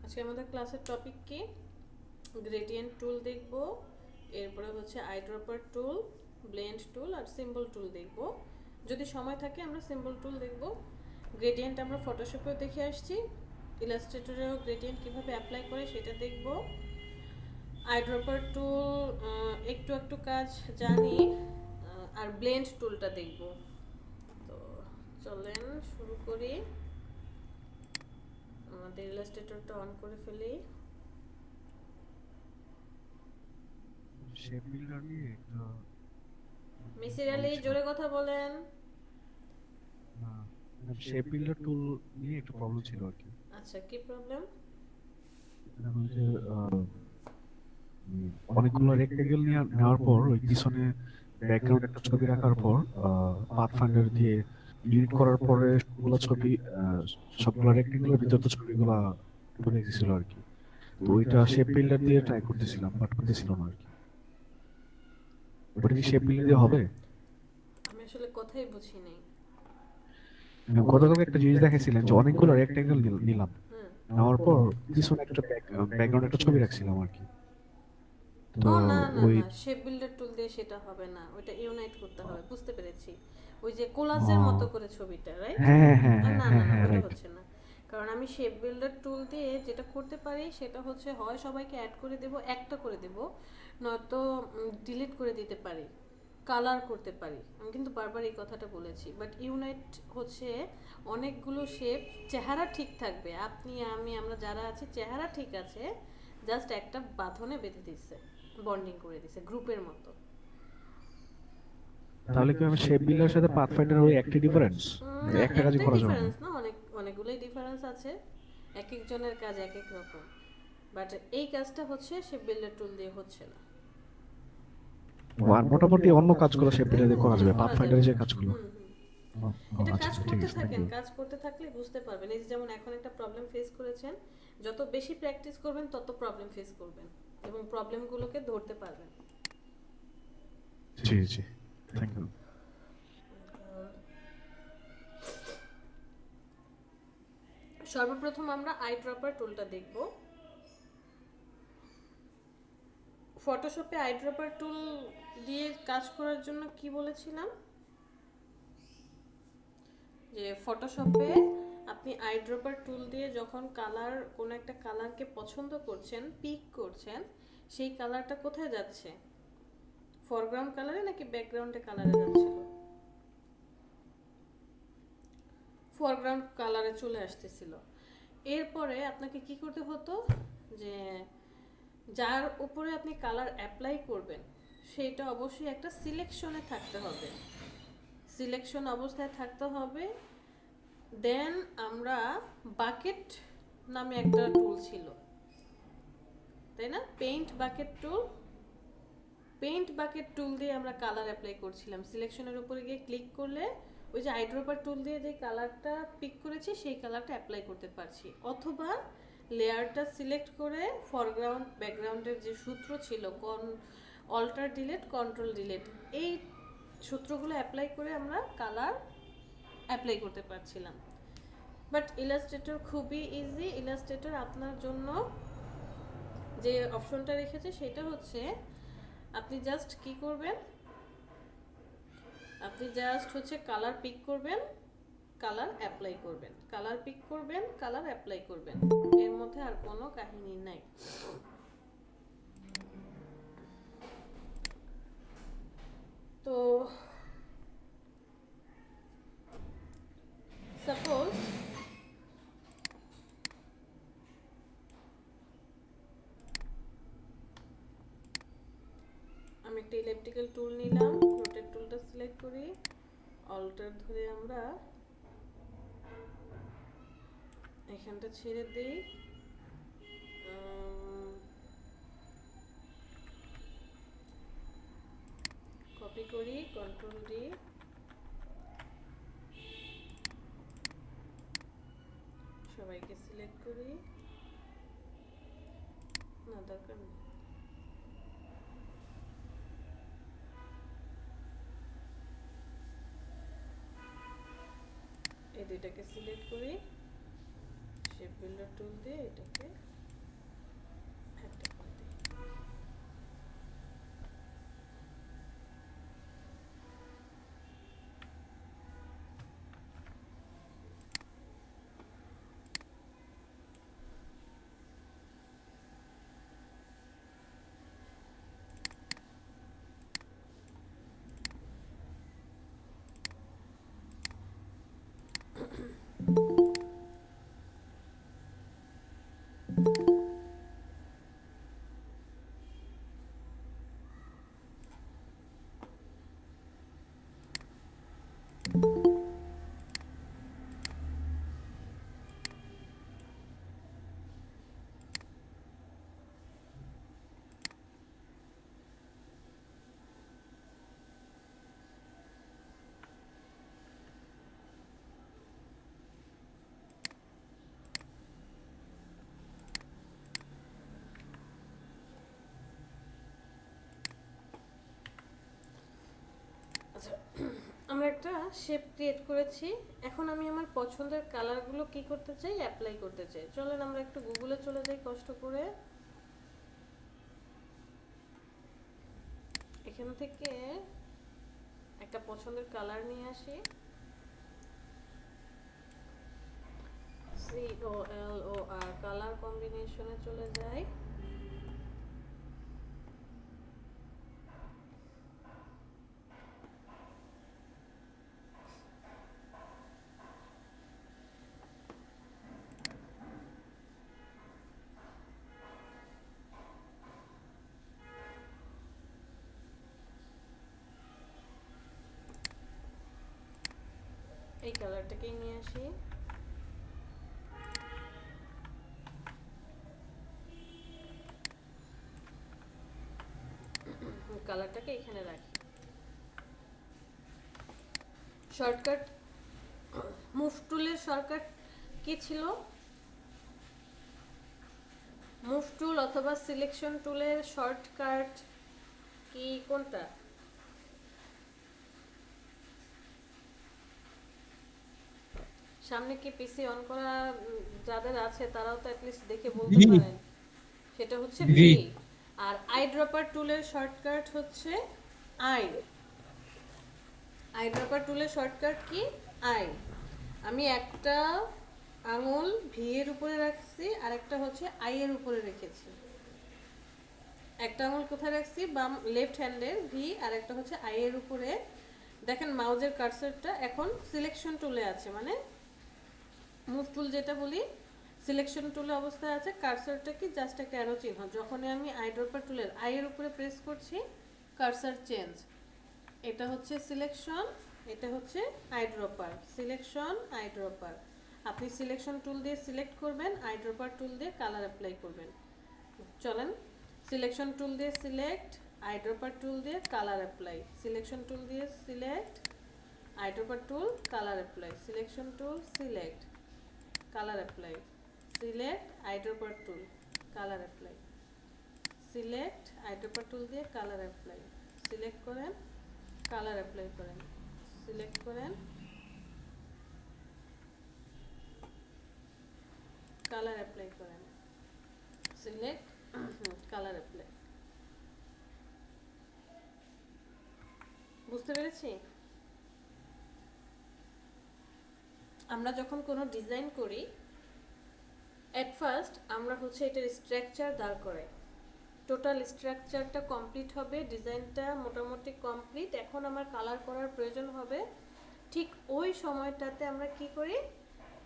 আজকে আমাদের ক্লাসের টপিক কি? গ্রেডিয়েন্ট টুল দেখব, এরপরে হচ্ছে আইড্রপার টুল, ব্লেন্ড টুল আর সিম্বল টুল দেখব। যদি সময় থাকে আমরা সিম্বল টুল দেখব। গ্রেডিয়েন্ট আমরা ফটোশপেও দেখে আসছি, ইলাস্ট্রেটরেও গ্রেডিয়েন্ট কীভাবে অ্যাপ্লাই করে সেটা দেখব। আইড্রপার টুল একটু একটু কাজ জানি, আর ব্লেন্ড টুলটা দেখব। তো চলেন শুরু করি। আমাদের ইলাস্ট্রেটরটা অন করে ফেলি। শেপ বিল্ডার নিয়ে একটা মিসির প্রবলেম আলী ছিল। জোরে কথা বলেন। শেপ বিল্ডার টুল নিয়ে একটা প্রবলেম ছিল আর কি। আচ্ছা, কি প্রবলেম? দেখো যে অনেকগুলো রেক্টেঙ্গেল নেওয়ার পর ওই পিছনে ব্যাকগ্রাউন্ড একটা ছবি রাখার পর পাথ ফাইন্ডার দিয়ে এডিট করার পরে সবগুলো ছবি সবগুলো রেক্টেঙ্গেলের ভিতর তো ছবিগুলা ঢুকে গেছিল আর কি। তো ওইটা শেপ বিল্ডার দিয়ে ট্রাই করতেছিলাম, বাট করতেছিল না আর কি। ওটা কি শেপ বিল্ডার দিয়ে হবে? আমি আসলে কথাই বুঝি নাই। গতকালকে একটা জিনিস দেখেছিলেন যে অনেকগুলো রেক্টেঙ্গেল নিলাম, হুম। নেওয়ার পর পিছনে একটা ব্যাকগ্রাউন্ড একটা ছবি রাখছিলাম আর কি। তো ও না না ওই না, শেপ বিল্ডার টুল দিয়ে সেটা হবে না, ওইটা ইউনাইট করতে হবে, বুঝতে পেরেছি। ওই যে কোলাজের মতো করে ছবিটা, রাইট? হ্যাঁ হ্যাঁ আর হ্যাঁ না না হ্যাঁ না, হ্যাঁ, ওইটা রাইট। হচ্ছে না। কারণ আমি শেপ বিল্ডার টুল দিয়ে যেটা করতে পারি সেটা হচ্ছে হয় সবাইকে অ্যাড করে দেব, একটা করে দেব, নয়তো ডিলিট করে দিতে পারি, কালার করতে পারি। আমি কিন্তু বারবার এই কথাটা বলেছি, বাট ইউনাইট হচ্ছে অনেকগুলো শেপ, চেহারা ঠিক থাকবে, আপনি আমি আমরা যারা আছি চেহারা ঠিক আছে, জাস্ট একটা বাঁধনে বেঁধে দিচ্ছে, বন্ডিং করে দিছে গ্রুপের মতো। তাহলে কি আমি শেপ বিল্ডারের সাথে পাথফাইন্ডার ওই একটি ডিফারেন্স, না, একটা কাজই একটাই করা যাবে না? ডিফারেন্স না, অনেকগুলোই ডিফারেন্স আছে, এক একজনের কাজ এক এক রকম। বাট এই কাজটা হচ্ছে শেপ বিল্ডার টুল দিয়ে হচ্ছে না। আর মোটামুটি অন্য কাজগুলো শেপ হ্যাঁ বিল্ডার দিয়ে হ্যাঁ করা হ্যাঁ, যাবে, করা যাবে। পাথফাইন্ডারের যে কাজগুলো। হুম হুম। ও, ও, এটা আচ্ছা কাজ আচ্ছা, ঠিক করতে আছে, থ্যাংক থাকেন, ইউ। কাজ করতে থাকলে বুঝতে পারবেন। এই যে যেমন এখন একটা প্রবলেম ফেস করেছেন, যত বেশি প্র্যাকটিস করবেন তত প্রবলেম ফেস করবেন এবং প্রবলেমগুলোকে ধরতে পারবেন। জি জি, থ্যাংক ইউ। সর্বপ্রথম আমরা আই ড্রপার টুলটা দেখব। ফটোশপে আই ড্রপার টুল দিয়ে কাজ করার জন্য কি বলেছিলাম, যে ফটোশপে আপনি আইড্রপার টুল দিয়ে যখন কালার, কোনো একটা কালারকে পছন্দ করছেন, পিক করছেন, সেই কালারটা কোথায় যাচ্ছে? ফরগ্রাউন্ড কালারে নাকি ব্যাকগ্রাউন্ডে কালারে যাচ্ছিল? ফরগ্রাউন্ড কালারে চলে আসতেছিল। এরপরে আপনাকে কি করতে হতো, যে যার উপরে আপনি কালার অ্যাপ্লাই করবেন সেটা অবশ্যই একটা সিলেকশনে থাকতে হবে, সিলেকশন অবস্থায় থাকতে হবে। দেন আমরা বাকেট নামে একটা টুল ছিল, তাই না? পেইন্ট বাকেট টুল, পেইন্ট বাকেট টুল দিয়ে আমরা কালার অ্যাপ্লাই করছিলাম। সিলেকশনের উপরে গিয়ে ক্লিক করলে ওই যে আইড্রপার টুল দিয়ে যে কালারটা পিক করেছি সেই কালারটা অ্যাপ্লাই করতে পারছি, অথবা লেয়ারটা সিলেক্ট করে ফরগ্রাউন্ড ব্যাকগ্রাউন্ডের যে সূত্র ছিল, অল্টার ডিলেট কন্ট্রোল ডিলেট, এই সূত্রগুলো অ্যাপ্লাই করে আমরা কালার অ্যাপ্লাই করতে পারছিলাম। বাট ইলাস্ট্রেটর খুবই ইজি। ইলাস্ট্রেটর আপনার জন্য যে অপশনটা রেখেছে সেটা হচ্ছে, আপনি জাস্ট কি করবেন, আপনি জাস্ট হচ্ছে কালার পিক করবেন, কালার অ্যাপ্লাই করবেন, কালার পিক করবেন, কালার অ্যাপ্লাই করবেন, এর মধ্যে আর কোনো কাহিনী নাই। তো সাপোজ আমি একটা ইলেকট্রিক্যাল টুল নিলাম, রোটেট টুলটা সিলেক্ট করি, অল্টার ধরে আমরা এখানটা ছেড়ে দিই, কপি করি, কন্ট্রোল ডি, সবাইকে সিলেক্ট করি, না দরকার নেই, এই দুইটাকে সিলেক্ট করি, শেপ বিল্ডার টুল দিয়ে এটাকে আমরা একটা শেপ ক্রিয়েট করেছি। এখন আমি আমার পছন্দের কালারগুলো কি করতে চাই, অ্যাপ্লাই করতে চাই। চলেন আমরা একটু গুগলে চলে যাই কষ্ট করে। এখান থেকে একটা পছন্দের কালার নিয়ে আসি। COLOR কালার কম্বিনেশনে চলে যাই। এই কালারটাকেই নিয়ে আসি। কালারটাকে এখানে রাখি। শর্টকাট, মুভ টুলের শর্টকাট কি ছিল? মুভ টুল অথবা সিলেকশন টুলের শর্টকাট কি কোনটা? সামনে কি পিসি অন করা যাদের আছে তারাও তো অ্যাটলিস্ট দেখে বলতে পারেন। সেটা হচ্ছে ভি। আর আই ড্রপার টুলের শর্টকাট হচ্ছে আই। আই ড্রপার টুলের শর্টকাট কি? আই। আমি একটা আঙুল ভি এর উপরে রাখছি আর একটা হচ্ছে আই এর উপরে রেখেছি। একটা আঙুল কোথায় রাখছি? বাম লেফট হ্যান্ডের ভি, আর একটা হচ্ছে আই এর উপরে। দেখেন মাউজের কার্সারটা এখন সিলেকশন টুলে আছে, মানে মুভ টুল যেটা বলি সিলেকশন টুলে অবস্থায় আছে। কার্সারটা কি? জাস্ট একটা অ্যারো চিহ্ন। যখনই আমি আই ড্রপার টুলের আই এর উপরে প্রেস করছি কার্সার চেঞ্জ। এটা হচ্ছে সিলেকশন, এটা হচ্ছে I dropper. Selection, I dropper. আপনি সিলেকশন টুল দিয়ে সিলেক্ট করবেন, আই ড্রপার টুল দিয়ে কালার অ্যাপ্লাই করবেন। চলেন সিলেকশন টুল দিয়ে সিলেক্ট, আই ড্রপার টুল দিয়ে কালার অ্যাপ্লাই। সিলেকশন টুল দিয়ে select, eye dropper tool colour apply. Selection tool select, colour apply. Select, eye dropper tool colour apply. Select, eye dropper tool দিয়ে colour apply. Select করেন, colour apply করেন। Select করেন, colour apply করেন। Select, colour apply. বুঝতে পেরেছি? আমরা যখন কোনো ডিজাইন করি এট ফার্স্ট আমরা হচ্ছে এটার স্ট্রাকচার দাঁড় করাই। টোটাল স্ট্রাকচারটা কমপ্লিট হবে, ডিজাইনটা মোটামুটি কমপ্লিট। এখন আমার কালার করার প্রয়োজন হবে। ঠিক ওই সময়টাতে আমরা কি করি,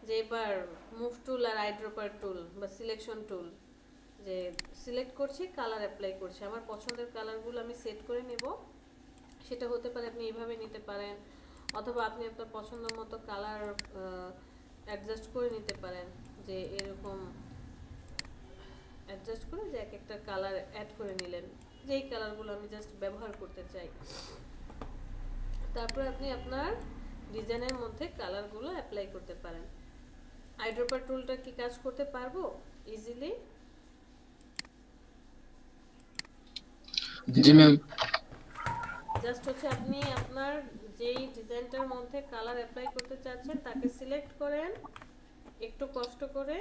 যে এবার move tool R I dropper টুল বা সিলেকশন টুল যে সিলেক্ট করছি, কালার অ্যাপ্লাই করছি। আমার পছন্দের কালারগুলো আমি সেট করে নেব। সেটা হতে পারে আপনি এইভাবে নিতে পারেন, অথবা আপনি আপনার পছন্দ মতো কালার অ্যাডজাস্ট করে নিতে পারেন। যে এরকম অ্যাডজাস্ট করে যে এক একটা কালার অ্যাড করে নিলেন, যেই কালারগুলো আমি জাস্ট ব্যবহার করতে চাই। তারপর আপনি আপনার ডিজাইনের মধ্যে কালারগুলো অ্যাপ্লাই করতে পারেন। আই ড্রপার টুলটা কি কাজ করতে পারবো ইজিলি? জি ম্যাম। জাস্ট হচ্ছে আপনি আপনার যেই ডিজাইনটার মধ্যে কালার অ্যাপ্লাই করতে চাচ্ছেন তাকে সিলেক্ট করেন, একটু কষ্ট করে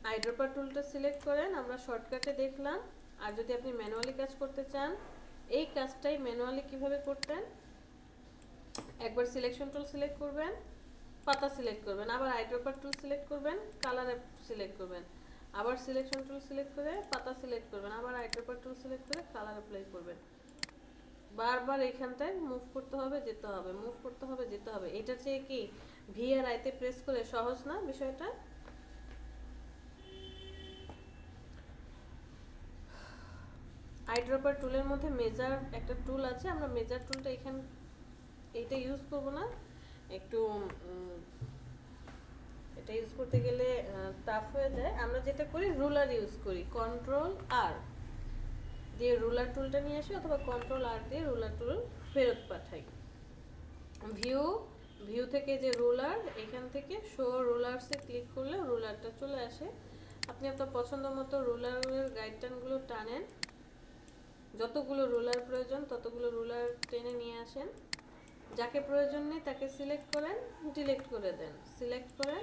আই ড্রপার টুলটা সিলেক্ট করেন। আমরা শর্টকাটে দেখলাম। আর যদি আপনি ম্যানুয়ালি কাজ করতে চান, এই কাজটাই ম্যানুয়ালি কিভাবে করতেন, একবার সিলেকশন টুল সিলেক্ট করবেন, পাতা সিলেক্ট করবেন, আবার আই ড্রপার টুল সিলেক্ট করবেন, কালার সিলেক্ট করবেন, আবার সিলেকশন টুল সিলেক্ট করে পাতা সিলেক্ট করবেন, আবার আই ড্রপার টুল সিলেক্ট করে কালার অ্যাপ্লাই করবেন। বারবার এইখানটায় মুভ করতে হবে, যেতে হবে, মুভ করতে হবে, যেতে হবে। এটা চেয়ে কি ভি আর আইতে প্রেস করে সহজ না বিষয়টা? আই ড্রপার টুলের মধ্যে মেজার একটা টুল আছে, আমরা মেজার টুলটা এখানে এইটা ইউজ করব না, একটু এটা ইউজ করতে গেলে টাফ হয়ে যায়। আমরা যেটা করি রুলার ইউজ করি, কন্ট্রোল আর দিয়ে রুলার টুলটা নিয়ে আসি, অথবা কন্ট্রোল আর দিয়ে রুলার টুল ফেরত পাঠাই। ভিউ থেকে যে রুলার, এখান থেকে শো রুলারসে ক্লিক করলে রুলারটা চলে আসে। আপনি আপনার পছন্দ মতো রুলারের গাইডটানগুলো টানেন, যতগুলো রুলার প্রয়োজন ততগুলো রুলার টেনে নিয়ে আসেন। যাকে প্রয়োজন নেই তাকে সিলেক্ট করেন, ডিলিট করে দেন, সিলেক্ট করেন,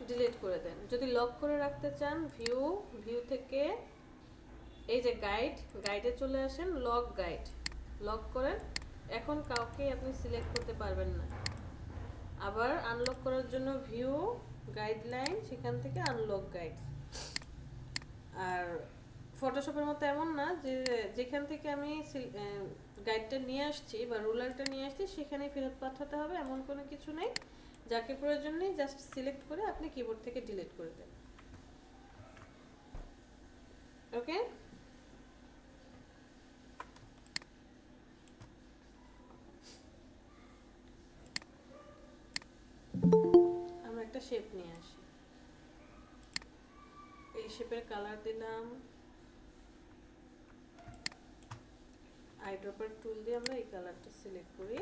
ডিলিট করে দেন। যদি লক করে রাখতে চান ভিউ থেকে এই যে গাইডে চলে আসেন, গাইড লক করেন। এখন কাউকে আপনি সিলেক্ট করতে পারবেন না। আবার আনলক করার জন্য ভিউ গাইডলাইন, সেখান থেকে আনলক গাইড। আর ফটোশপের মতো এমন না যে যেখান থেকে আমি গাইডটা নিয়ে আসছি বা রুলারটা নিয়ে আসছি সেখানেই ফেরত পাঠাতে হবে, এমন কোনো কিছু নেই। যাকে প্রয়োজন নেই জাস্ট সিলেক্ট করে আপনি কিবোর্ড থেকে ডিলিট করে দেন। ওকে, আমরা একটা শেপ নিয়ে আসি। এই শেপের কালার দিলাম, আইড্রপার টুল দিয়ে আমরা এই কালারটা সিলেক্ট করি,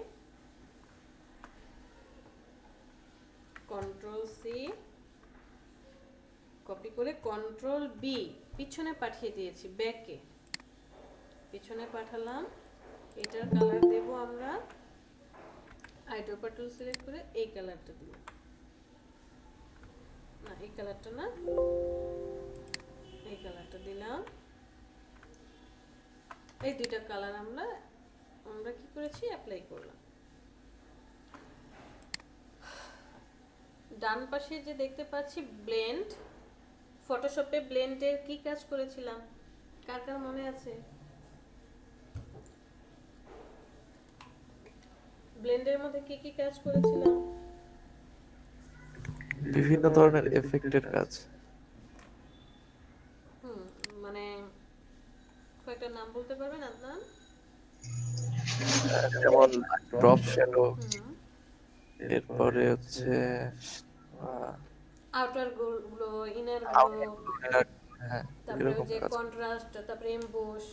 কন্ট্রোল সি কপি করে কন্ট্রোল বি পিছনে পাঠিয়ে দিয়েছি, ব্যাকে পিছনে পাঠালাম। এটার কালার দেব আমরা, আইড্রপার টুল সিলেক্ট করে এই কালারটা দিব, না এই কালারটা না, এই কালারটা দিলাম। এই দুইটা কালার আমরা কি করেছি, অ্যাপ্লাই করলাম। ডান পাশে যে দেখতে পাচ্ছি ব্লেন্ড, ফটোশপে ব্লেন্ডের কি কাজ করেছিলাম, কার কার মনে আছে? ব্লেন্ডের মধ্যে কি কি কাজ করেছিলাম? বিভিন্ন ধরনের এফেক্টের কাজ। মানে কয়েকটা নাম বলতে পারবেন আদনান? যেমন ড্রপ শ্যাডো, এরপরে হচ্ছে আউটার গ্লো, ইনার গ্লো, হ্যাঁ তারপরে এরকম যে কাজ। কন্ট্রাস্ট, তারপরে এমবোস,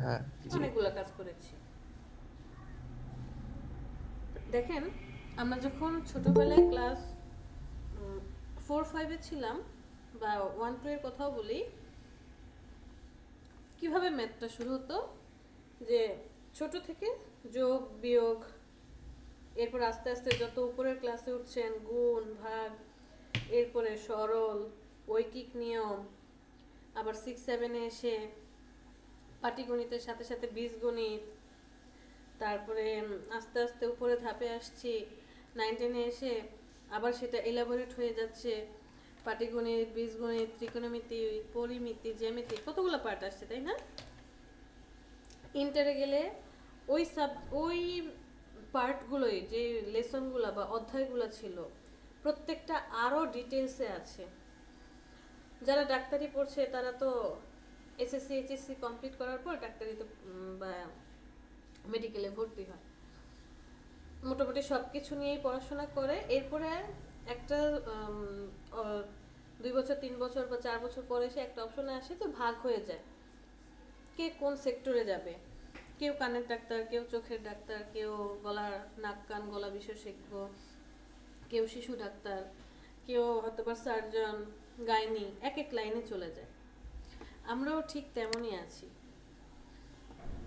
হ্যাঁ জি। অনেকগুলো কাজ করেছি। দেখেন আমরা যখন ছোটবেলায় ক্লাস 4-5 ছিলাম বা 1-2 এর কথাও বলি, কিভাবে ম্যাথটা শুরু হতো, যে ছোট থেকে যোগ বিয়োগ, এরপর আস্তে আস্তে যত উপরের ক্লাসে উঠছেন গুণ ভাগ, এরপরে সরল ঐকিক নিয়ম, আবার 6-7-এ এসে পাটিগণিতের সাথে সাথে বীজগণিত, তারপরে আস্তে আস্তে উপরে ধাপে আসছি, 9-10-এ এসে আবার সেটা এলাবোরেট হয়ে যাচ্ছে, পাটিগণিত, বীজগণিত, ত্রিকোণমিতি, পরিমিতি, জ্যামিতি, কতগুলো পার্ট আসছে তাই না? ইন্টারে গেলে ওই পার্টগুলোই, যে লেসনগুলো বা অধ্যায়গুলো ছিল প্রত্যেকটা আরও ডিটেলসে আছে। যারা ডাক্তারি পড়ছে তারা তো এসএসসি এইচএসসি কমপ্লিট করার পর ডাক্তারিতে বা মেডিকেলে ভর্তি হয়, মোটামুটি সব কিছু নিয়েই পড়াশোনা করে। এরপরে একটা 2 বছর 3 বছর বা 4 বছর পরে এসে একটা অপশনে আসে যে ভাগ হয়ে যায় কে কোন সেক্টরে যাবে। কেউ কানের ডাক্তার, কেউ চোখের ডাক্তার, কেউ গলার নাক কান গলা বিশেষজ্ঞ, কেউ শিশু ডাক্তার, কেউ হয়তো বা সার্জন, গাইনি, এক এক লাইনে চলে যায়। আমরাও ঠিক তেমনই আছি।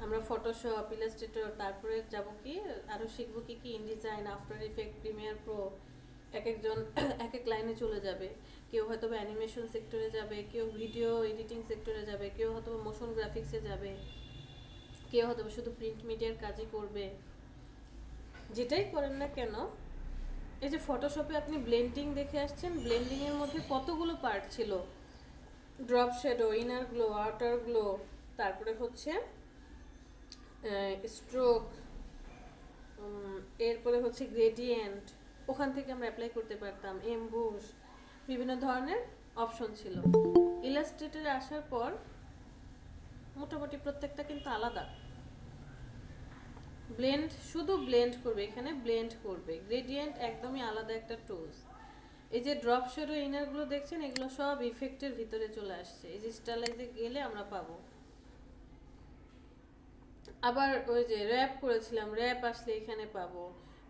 আমরা ফটোশপ, ইলাস্ট্রেটর, তারপরে যাব কি আরও শিখবো কি কি, InDesign, after effect, Premiere Pro, এক একজন এক এক লাইনে চলে যাবে। কেউ হয়তো বা অ্যানিমেশন সেক্টরে যাবে, কেউ ভিডিও এডিটিং সেক্টরে যাবে, কেউ হয়তো বা মোশন গ্রাফিক্সে যাবে, কেউ হয়তো বা শুধু প্রিন্ট মিডিয়ার কাজই করবে। যেটাই করেন না কেন, এই যে ফটোশপে আপনি ব্লেন্ডিং দেখে আসছেন, ব্লেন্ডিং এর মধ্যে কতগুলো পার্ট ছিল, drop shadow, inner glow, outer glow, তারপরে হচ্ছে স্ট্রোক, এরপরে হচ্ছে গ্রেডিয়েন্ট, ওখান থেকে আমরা অ্যাপ্লাই করতে পারতাম, এমবুশ, বিভিন্ন ধরনের অপশন ছিল। ইলাস্ট্রেটরে আসার পর মোটামুটি প্রত্যেকটা কিন্তু আলাদা। ব্লেন্ড শুধু ব্লেন্ড করবে, এখানে ব্লেন্ড করবে, গ্রেডিয়েন্ট একদমই আলাদা একটা টুলস। এই যে ড্রপ শ্যাডো, ইনারগুলো দেখছেন, এগুলো সব ইফেক্টের ভিতরে চলে আসছে। এই যে স্টাইলাইজে গেলে আমরা পাবো। আবার ওই যে র্যাপ করেছিলাম, র্যাপ আসলে এখানে পাবো।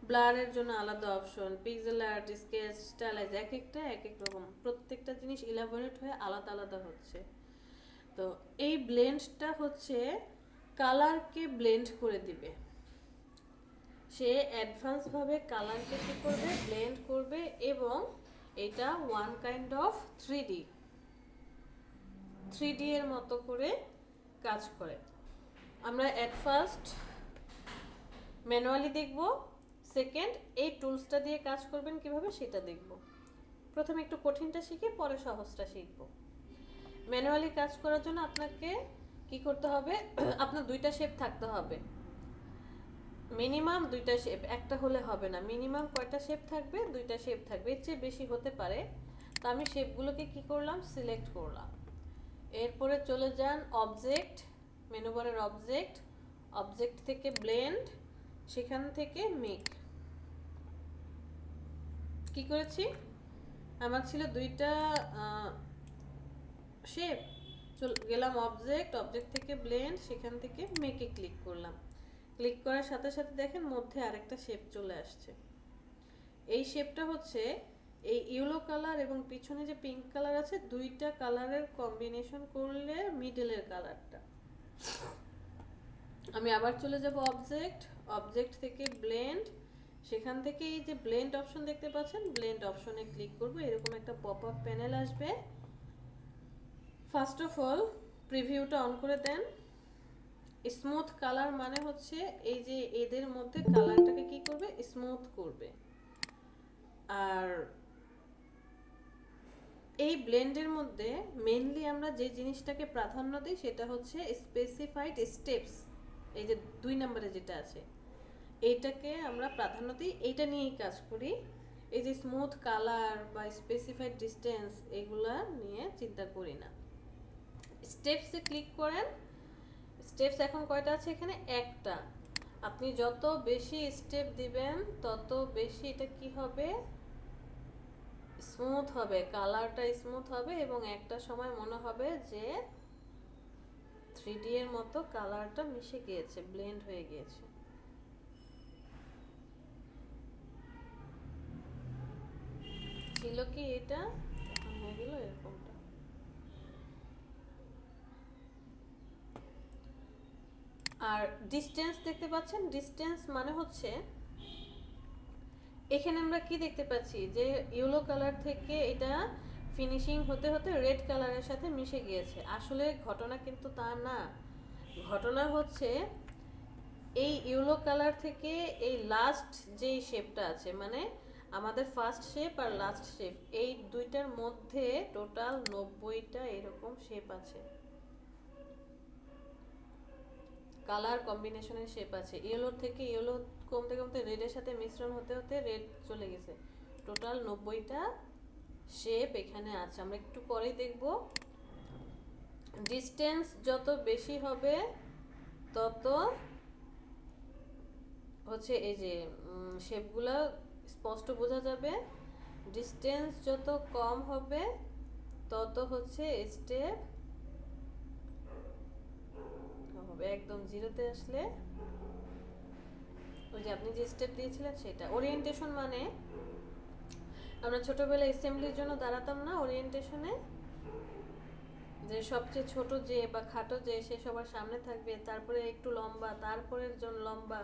ব্লারের জন্য আলাদা option, pixel art, sketch, stylise, এক একটা এক এক রকম, প্রত্যেকটা জিনিস ইলাবোরেট হয়ে আলাদা আলাদা হচ্ছে। তো এই ব্লেন্ডটা হচ্ছে কালারকে ব্লেন্ড করে দিবে। সে অ্যাডভান্স ভাবে কালারকে কি করবে, ব্লেন্ড করবে, এবং এটা ওয়ান কাইন্ড অফ 3D এর মতো করে কাজ করে। আমরা অ্যাট ফার্স্ট ম্যানুয়ালি দেখব, সেকেন্ড এই টুলসটা দিয়ে কাজ করবেন কিভাবে সেটা দেখব। প্রথমে একটু কঠিনটা শিখে পরে সহজটা শিখব। ম্যানুয়ালি কাজ করার জন্য আপনাকে কি করতে হবে, আপনার দুইটা শেপ থাকতে হবে, মিনিমাম দুইটা শেপ, একটা হলে হবে না, মিনিমাম কয়টা শেপ থাকবে, দুইটা শেপ থাকবে, এর চেয়ে বেশি হতে পারে। তো আমি শেপগুলোকে কি করলাম, সিলেক্ট করলাম। এরপরে চলে যান অবজেক্ট, মেনু বারের অবজেক্ট, অবজেক্ট থেকে ব্লেন্ড, সেখান থেকে মেক। কি করেছি, আমার ছিল দুইটা শেপ, গেলাম অবজেক্ট, অবজেক্ট থেকে ব্লেন্ড, সেখান থেকে মেকে ক্লিক করলাম। ক্লিক করার সাথে সাথে দেখেন মধ্যে আরেকটা শেপ চলে আসছে। এই শেপটা হচ্ছে এই ইয়েলো কালার এবং পিছনে যে পিঙ্ক কালার আছে, দুইটা কালারের কম্বিনেশন করলে মিডলের কালারটা। আমি আবার চলে যাব অবজেক্ট, অবজেক্ট থেকে ব্লেন্ড, সেখান থেকে এই যে ব্লেন্ড অপশন দেখতে পাচ্ছেন, ব্লেন্ড অপশনে ক্লিক করব, এরকম একটা পপ আপ প্যানেল আসবে। ফার্স্ট অফ অল প্রিভিউটা অন করে দেন। স্মুথ কালার মানে হচ্ছে এই যে এদের মধ্যে কালারটাকে কি করবে, স্মুথ করবে। আর এই ব্লেন্ডের মধ্যে মেইনলি আমরা যে জিনিসটাকে প্রাধান্য দিই সেটা হচ্ছে স্পেসিফাইড স্টেপস। এই যে 2 নম্বরে যেটা আছে এইটাকে আমরা প্রাধান্য দিই, এইটা নিয়েই কাজ করি। এই যে স্মুথ কালার বা স্পেসিফাইড ডিস্টেন্স এগুলা নিয়ে চিন্তা করি না। স্টেপসে ক্লিক করেন, স্টেপস এখন কয়টা আছে এখানে, একটা। আপনি যত বেশি স্টেপ দিবেন তত বেশি এটা কি হবে, স্মুথ হবে, কালারটা স্মুথ হবে, এবং একটা সময় মনে হবে যে 3D এর মতো কালারটা মিশে গিয়েছে, ব্লেন্ড হয়ে গিয়েছে। ছিল কি এটা, এখন হয়ে গেল এরকমটা। আর ডিস্টেন্স দেখতে পাচ্ছেন, ডিস্টেন্স মানে হচ্ছে এখানে আমরা কি দেখতে পাচ্ছি যে ইয়েলো কালার থেকে এটা ফিনিশিং হতে হতে রেড কালারের সাথে মিশে গিয়েছে। আসলে ঘটনা কিন্তু তা না, ঘটনা হচ্ছে এই ইয়েলো কালার থেকে এই লাস্ট যেই শেপটা আছে, মানে আমাদের ফার্স্ট শেপ আর লাস্ট শেপ, এই দুইটার মধ্যে টোটাল 90টা এরকম শেপ আছে, কালার কম্বিনেশনের শেপ আছে। ইয়েলোর থেকে ইয়েলো কমতে কমতে রেডের সাথে মিশ্রণ হতে হতে রেড চলে গেছে। টোটাল 90টা শেপ এখানে আছে, আমরা একটু পরেই দেখব। ডিস্টেন্স যত বেশি হবে তত হচ্ছে এই যে শেপগুলো স্পষ্ট বোঝা যাবে। ডিস্টেন্স যত কম হবে তত হচ্ছে স্টেপ হবে, একদম জিরোতে আসলে ওই যে আপনি যে স্টেপ দিয়েছিলেন সেটা। ওরিয়েন্টেশন মানে আমরা ছোটবেলায় অ্যাসেম্বলির জন্য দাঁড়াতাম না ওরিয়েন্টেশনে, যে সবচেয়ে ছোট যে বা খাটো যে সে সবার সামনে থাকবে, তারপরে একটু লম্বা, তারপরের জন লম্বা,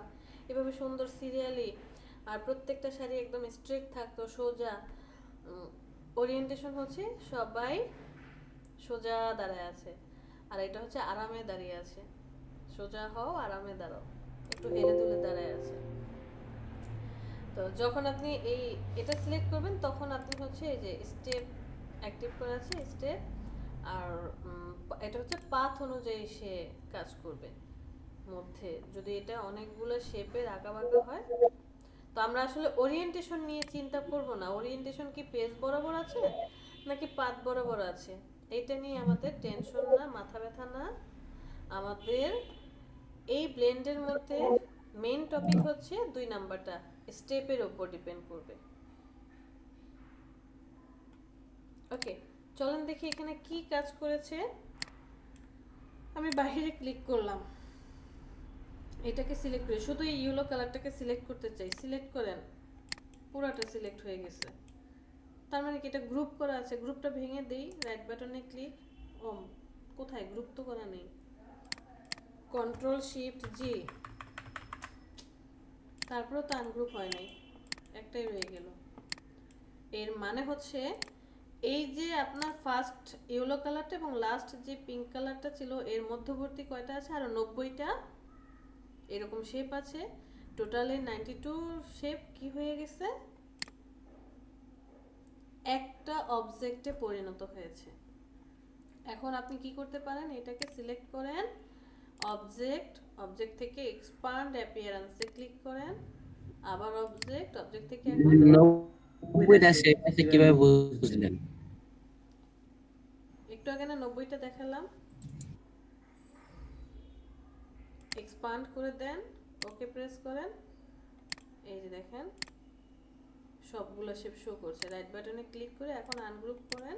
এভাবে সুন্দর সিরিয়ালি, আর প্রত্যেকটা শাড়ি একদম স্ট্রেট থাকতো সোজা। ওরিয়েন্টেশন হচ্ছে সবাই সোজা দাঁড়ায় আছে, আর এটা হচ্ছে আরামে দাঁড়িয়ে আছে। সোজা হও, আরামে দাঁড়াও, একটু হেলে দুলে দাঁড়ায় আছে। তো যখন আপনি এটা সিলেক্ট করবেন তখন আপনি হচ্ছে এই যে স্টেপ অ্যাক্টিভ করা আছে স্টেপ, আর এটা হচ্ছে পাথ অনুযায়ী সে কাজ করবে। মধ্যে যদি এটা অনেকগুলো শেপের আঁকাবাঁকা হয়, তো আমরা আসলে ওরিয়েন্টেশন নিয়ে চিন্তা করব না। ওরিয়েন্টেশন কি পেজ বরাবর আছে নাকি পাত বরাবর আছে, এটা নিয়ে আমাদের টেনশন না, মাথা ব্যথা না। আমাদের এই ব্লেন্ডের মধ্যে মেইন টপিক হচ্ছে 2 নাম্বারটা, স্টেপের উপর ডিপেন্ড করবে। ওকে, চলেন দেখি এখানে কি কাজ করেছে। আমি বাইরে ক্লিক করলাম, এটাকে সিলেক্ট করে শুধু এই ইয়েলো কালারটাকে সিলেক্ট করতে চাই, সিলেক্ট করেন, পুরাটা সিলেক্ট হয়ে গেছে। তার মানে কি এটা গ্রুপ করা আছে, গ্রুপটা ভেঙে দেই, রাইট বাটনে ক্লিক। ও কোথায়, গ্রুপ তো করা নেই, কন্ট্রোল শিফট জি, তারপরেও তো আনগ্রুপ হয় নাই, একটাই রয়ে গেল। এর মানে হচ্ছে এই যে আপনার ফার্স্ট ইয়েলো কালারটা এবং লাস্ট যে পিঙ্ক কালারটা ছিল এর মধ্যবর্তী কয়টা আছে, আরো 90টা এরকম শেপ আছে। টোটালি 92 শেপ কি হয়ে গেছে, একটা অবজেক্টে পরিণত হয়েছে। এখন আপনি কি করতে পারেন, এটাকে সিলেক্ট করেন, অবজেক্ট, অবজেক্ট থেকে এক্সপান্ড অ্যাপিয়ারেন্সে ক্লিক করেন, আবার অবজেক্ট, অবজেক্ট থেকে এখন 90টা শেপ আছে কিভাবে বুঝলেন? একটু আগে না 90টা দেখালাম, এক্সপান্ড করে দেন, ওকে প্রেস করেন, এই যে দেখেন সবগুলো শেপ শো করছে। রাইট বাটনে ক্লিক করে এখন আনগ্রুপ করেন।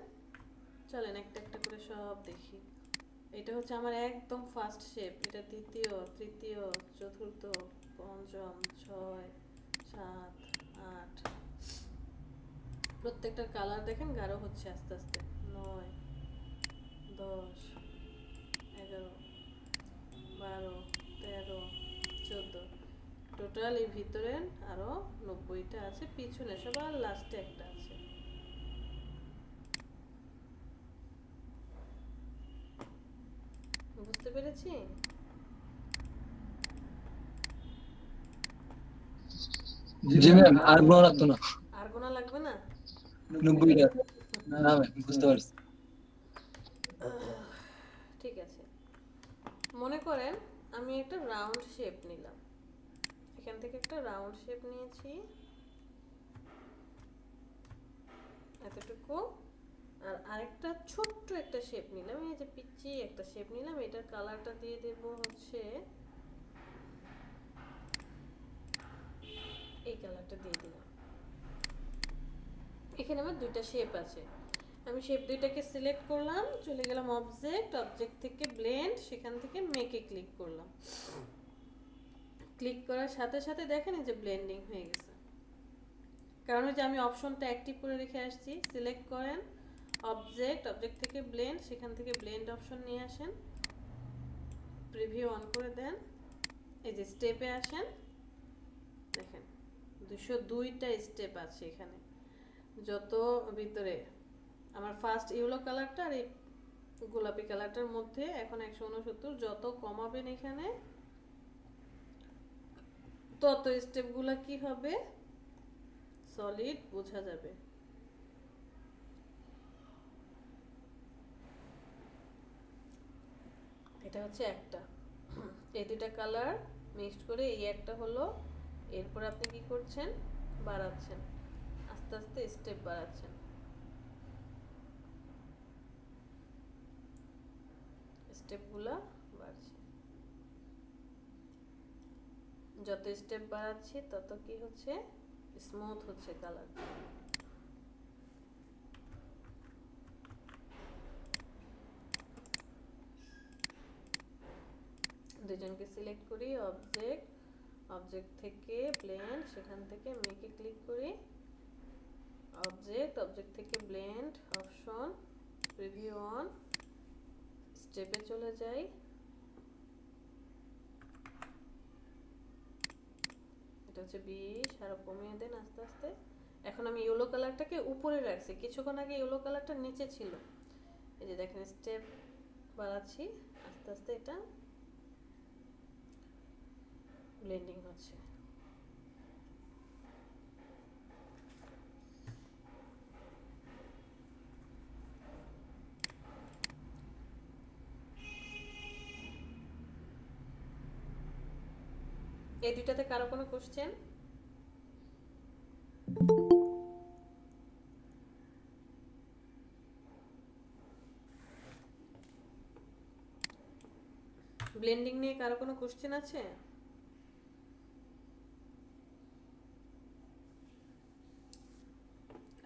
চলেন একটা একটা করে সব দেখি। এটা হচ্ছে আমার একদম ফার্স্ট শেপ, এটা দ্বিতীয়, তৃতীয়, চতুর্থ, পঞ্চম, 6, 7, 8। প্রত্যেকটার কালার দেখেন গাঢ় হচ্ছে আস্তে আস্তে। 9, 10, 11, 12, 13, 14। টোটাল এই ভিতরে আরো 90টা আছে, পিছনে সবার লাস্টে একটা আছে। বুঝতে পেরেছি? জি ম্যাম, আর গোনা লাগতো না। আর গোনা লাগবে না? 90টা না ম্যাম, বুঝতে পারছি। ঠিক আছে, মনে করেন আমি একটা রাউন্ড শেপ নিলাম, এখান থেকে একটা রাউন্ড শেপ নিয়েছি এতটুকু, আর আরেকটা ছোট্ট একটা শেপ নিলাম, এই যে পিচ্চি একটা শেপ নিলাম, এটার কালারটা দিয়ে দেব হচ্ছে এই কালারটা দিয়ে দিলাম। এখানে আমার দুইটা শেপ আছে, আমি শেপ দুইটাকে সিলেক্ট করলাম, চলে গেলাম অবজেক্ট, অবজেক্ট থেকে ব্লেন্ড, সেখান থেকে মেকে ক্লিক করলাম। ক্লিক করার সাথে সাথে দেখেন এই যে ব্লেন্ডিং হয়ে গেছে, কারণ ওই যে আমি অপশনটা অ্যাক্টিভ করে রেখে আসছি। সিলেক্ট করেন অবজেক্ট, অবজেক্ট থেকে ব্লেন্ড, সেখান থেকে ব্লেন্ড অপশন নিয়ে আসেন, প্রিভিউ অন করে দেন, এই যে স্টেপে আসেন, দেখেন 202টা স্টেপ আছে এখানে। যত ভিতরে আমার ফার্স্ট ইয়েলো কালারটা আর এই গোলাপি কালারটার মধ্যে এখন 169, যত কমাবেন এখানে তত স্টেপগুলো কি হবে, সলিড বোঝা যাবে। এটা হচ্ছে একটা, এই দুটা কালার মিক্সড করে এই একটা হলো। এরপর আপনি কি করছেন, বাড়াচ্ছেন, আস্তে আস্তে স্টেপ বাড়াচ্ছেন, স্টেপগুলো বাড়ছে। যত স্টেপ বাড়াচ্ছি তত কি হচ্ছে, স্মুথ হচ্ছে কালার। দুজনকে সিলেক্ট করি, অবজেক্ট, অবজেক্ট থেকে ব্লেন্ড, সেখান থেকে মেকে ক্লিক করি, অবজেক্ট, অবজেক্ট থেকে ব্লেন্ড অপশন, প্রিভিউ অন, স্টেপে চলে যাই, এটা হচ্ছে 20, আরো কমিয়ে দেন আস্তে আস্তে। এখন আমি ইয়েলো কালারটাকে উপরে রাখছি, কিছুক্ষণ আগে ইয়েলো কালারটা নিচে ছিল, এই যে দেখেন স্টেপ বাড়াচ্ছি আস্তে আস্তে, এটা ব্লেন্ডিং হচ্ছে। এই দুইটাতে কারো কোনো কোশ্চেন? ব্লেন্ডিং নিয়ে কারো কোনো কোশ্চেন আছে?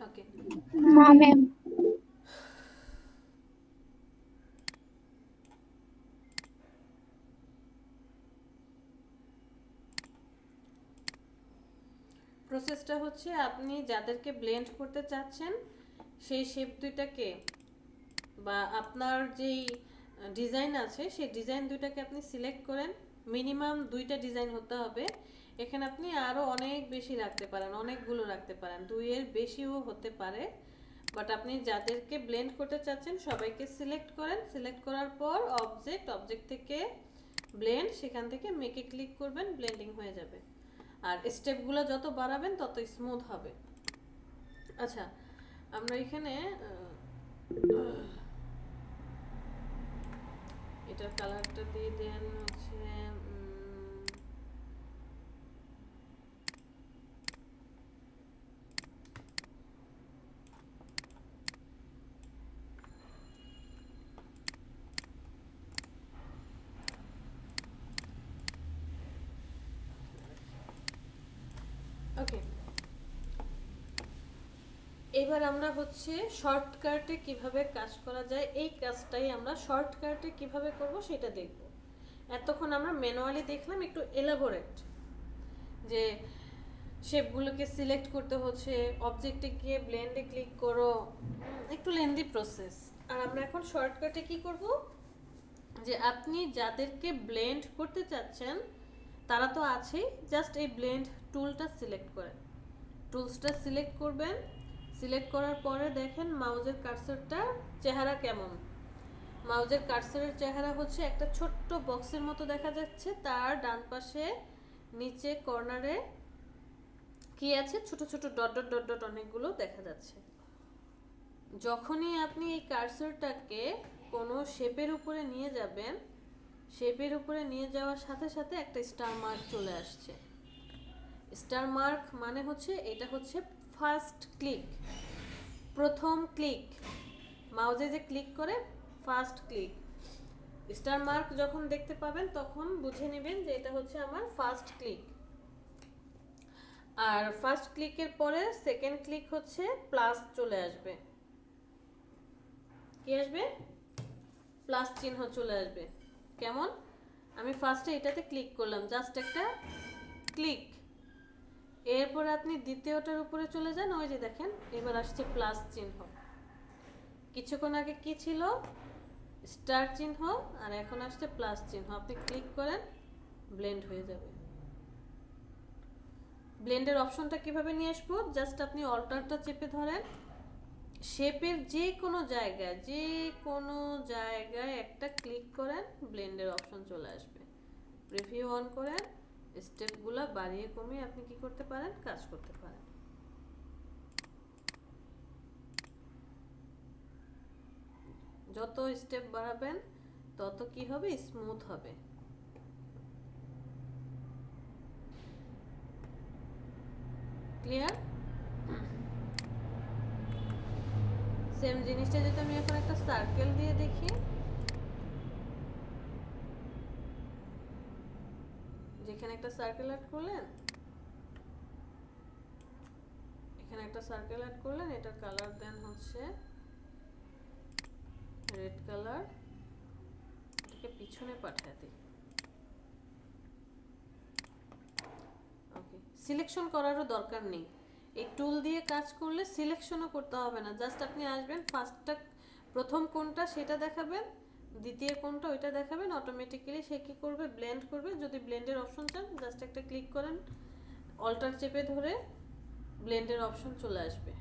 ওকে, না ম্যাম। প্রসেসটা হচ্ছে আপনি যাদেরকে ব্লেন্ড করতে চাচ্ছেন সেই শেপ দুইটাকে বা আপনার যেই ডিজাইন আছে সেই ডিজাইন দুইটাকে আপনি সিলেক্ট করেন, মিনিমাম 2টা ডিজাইন হতে হবে। এখানে আপনি আরো অনেক বেশি রাখতে পারেন, অনেকগুলো রাখতে পারেন, 2 এর বেশিও হতে পারে। বাট আপনি যাদেরকে ব্লেন্ড করতে চাচ্ছেন সবাইকে সিলেক্ট করেন, সিলেক্ট করার পর অবজেক্ট থেকে ব্লেন্ড, সেখান থেকে মেকে ক্লিক করবেন, ব্লেন্ডিং হয়ে যাবে। আর স্টেপগুলো যত বাড়াবেন তত স্মুথ হবে। আচ্ছা, আমরা এখানে এটার কালারটা দিয়ে দেন হচ্ছে ওকে। এবার আমরা হচ্ছে শর্টকাটে কিভাবে কাজ করা যায়, এই কাজটাই আমরা শর্টকাটে কিভাবে করব সেটা দেখব। এতক্ষণ আমরা ম্যানুয়ালি দেখলাম, একটু এলাবোরেট, যে শেপগুলোকে সিলেক্ট করতে হচ্ছে, অবজেক্টে গিয়ে ব্লেন্ডে ক্লিক করো, একটু লেন্দি প্রসেস। আর আমরা এখন শর্টকাটে কি করব, যে আপনি যাদেরকে ব্লেন্ড করতে চাচ্ছেন তারা তো আছেই, জাস্ট এই ব্লেন্ড টুলটা সিলেক্ট করেন, টুলসটা সিলেক্ট করবেন। সিলেক্ট করার পরে দেখেন মাউজের কার্সরটা চেহারা কেমন। মাউজের কার্সরের চেহারা হচ্ছে একটা ছোট্ট বক্সের মতো দেখা যাচ্ছে, তার ডান পাশে নিচে কর্নারে কি আছে, ছোট ছোট ডট ডট ডট ডট অনেকগুলো দেখা যাচ্ছে। যখনই আপনি এই কার্সরটাকে কোনো শেপের উপরে নিয়ে যাবেন, শেপের উপরে নিয়ে যাওয়ার সাথে সাথে একটা স্টার মার্ক চলে আসছে। স্টার মার্ক মানে হচ্ছে এটা হচ্ছে ফার্স্ট ক্লিক, প্রথম ক্লিক। মাউজে যে ক্লিক করে ফার্স্ট ক্লিক, স্টার মার্ক যখন দেখতে পাবেন তখন বুঝে নেবেন যে এটা হচ্ছে আমার ফার্স্ট ক্লিক। আর ফার্স্ট ক্লিকের পরে সেকেন্ড ক্লিক হচ্ছে প্লাস চলে আসবে। কি আসবে? প্লাস চিহ্ন চলে আসবে। কেমন? আমি ফার্স্টে এটাতে ক্লিক করলাম, জাস্ট একটা ক্লিক। এরপর আপনি দ্বিতীয়টার উপরে চলে যান, ওই যে দেখেন এবার আসছে প্লাস চিহ্ন। কিছুক্ষণ আগে কি ছিল? স্টার চিহ্ন, আর এখন আসছে প্লাস চিহ্ন। আপনি ক্লিক করেন, ব্লেন্ড হয়ে যাবে। ব্লেন্ডের অপশনটা কিভাবে নিয়ে আসবো? জাস্ট আপনি অল্টারটা চেপে ধরেন, শেপের যে কোনো জায়গায় একটা ক্লিক করেন, ব্লেন্ডের অপশন চলে আসবে। প্রিভিউ অন করেন, স্টেপগুলো বাড়িয়ে কমিয়ে আপনি কি করতে পারেন? কাজ করতে পারেন। যত স্টেপ বাড়াবেন তত কি হবে? স্মুথ হবে। ক্লিয়ার? সেম জিনিসটা যদি আমি এখন একটা সার্কেল দিয়ে দেখি, যেখানে একটা সার্কেল অ্যাড করলেন, এখানে একটা সার্কেল অ্যাড করলেন, এটার কালার দেন হচ্ছে রেড কালার, এটাকে পিছনে পাঠিয়ে দিই। ওকে, সিলেকশন করারও দরকার নেই, এই টুল দিয়ে কাজ করলে সিলেকশনও করতে হবে না। জাস্ট আপনি আসবেন, ফার্স্টটা প্রথম কোনটা সেটা দেখাবেন, দ্বিতীয় কোনটা ওইটা দেখাবেন, অটোমেটিক্যালি সে কি করবে? ব্লেন্ড করবে। যদি ব্লেন্ডের অপশন চান জাস্ট একটা ক্লিক করেন, অল্টার চেপে ধরে ব্লেন্ডের অপশন চলে আসবে।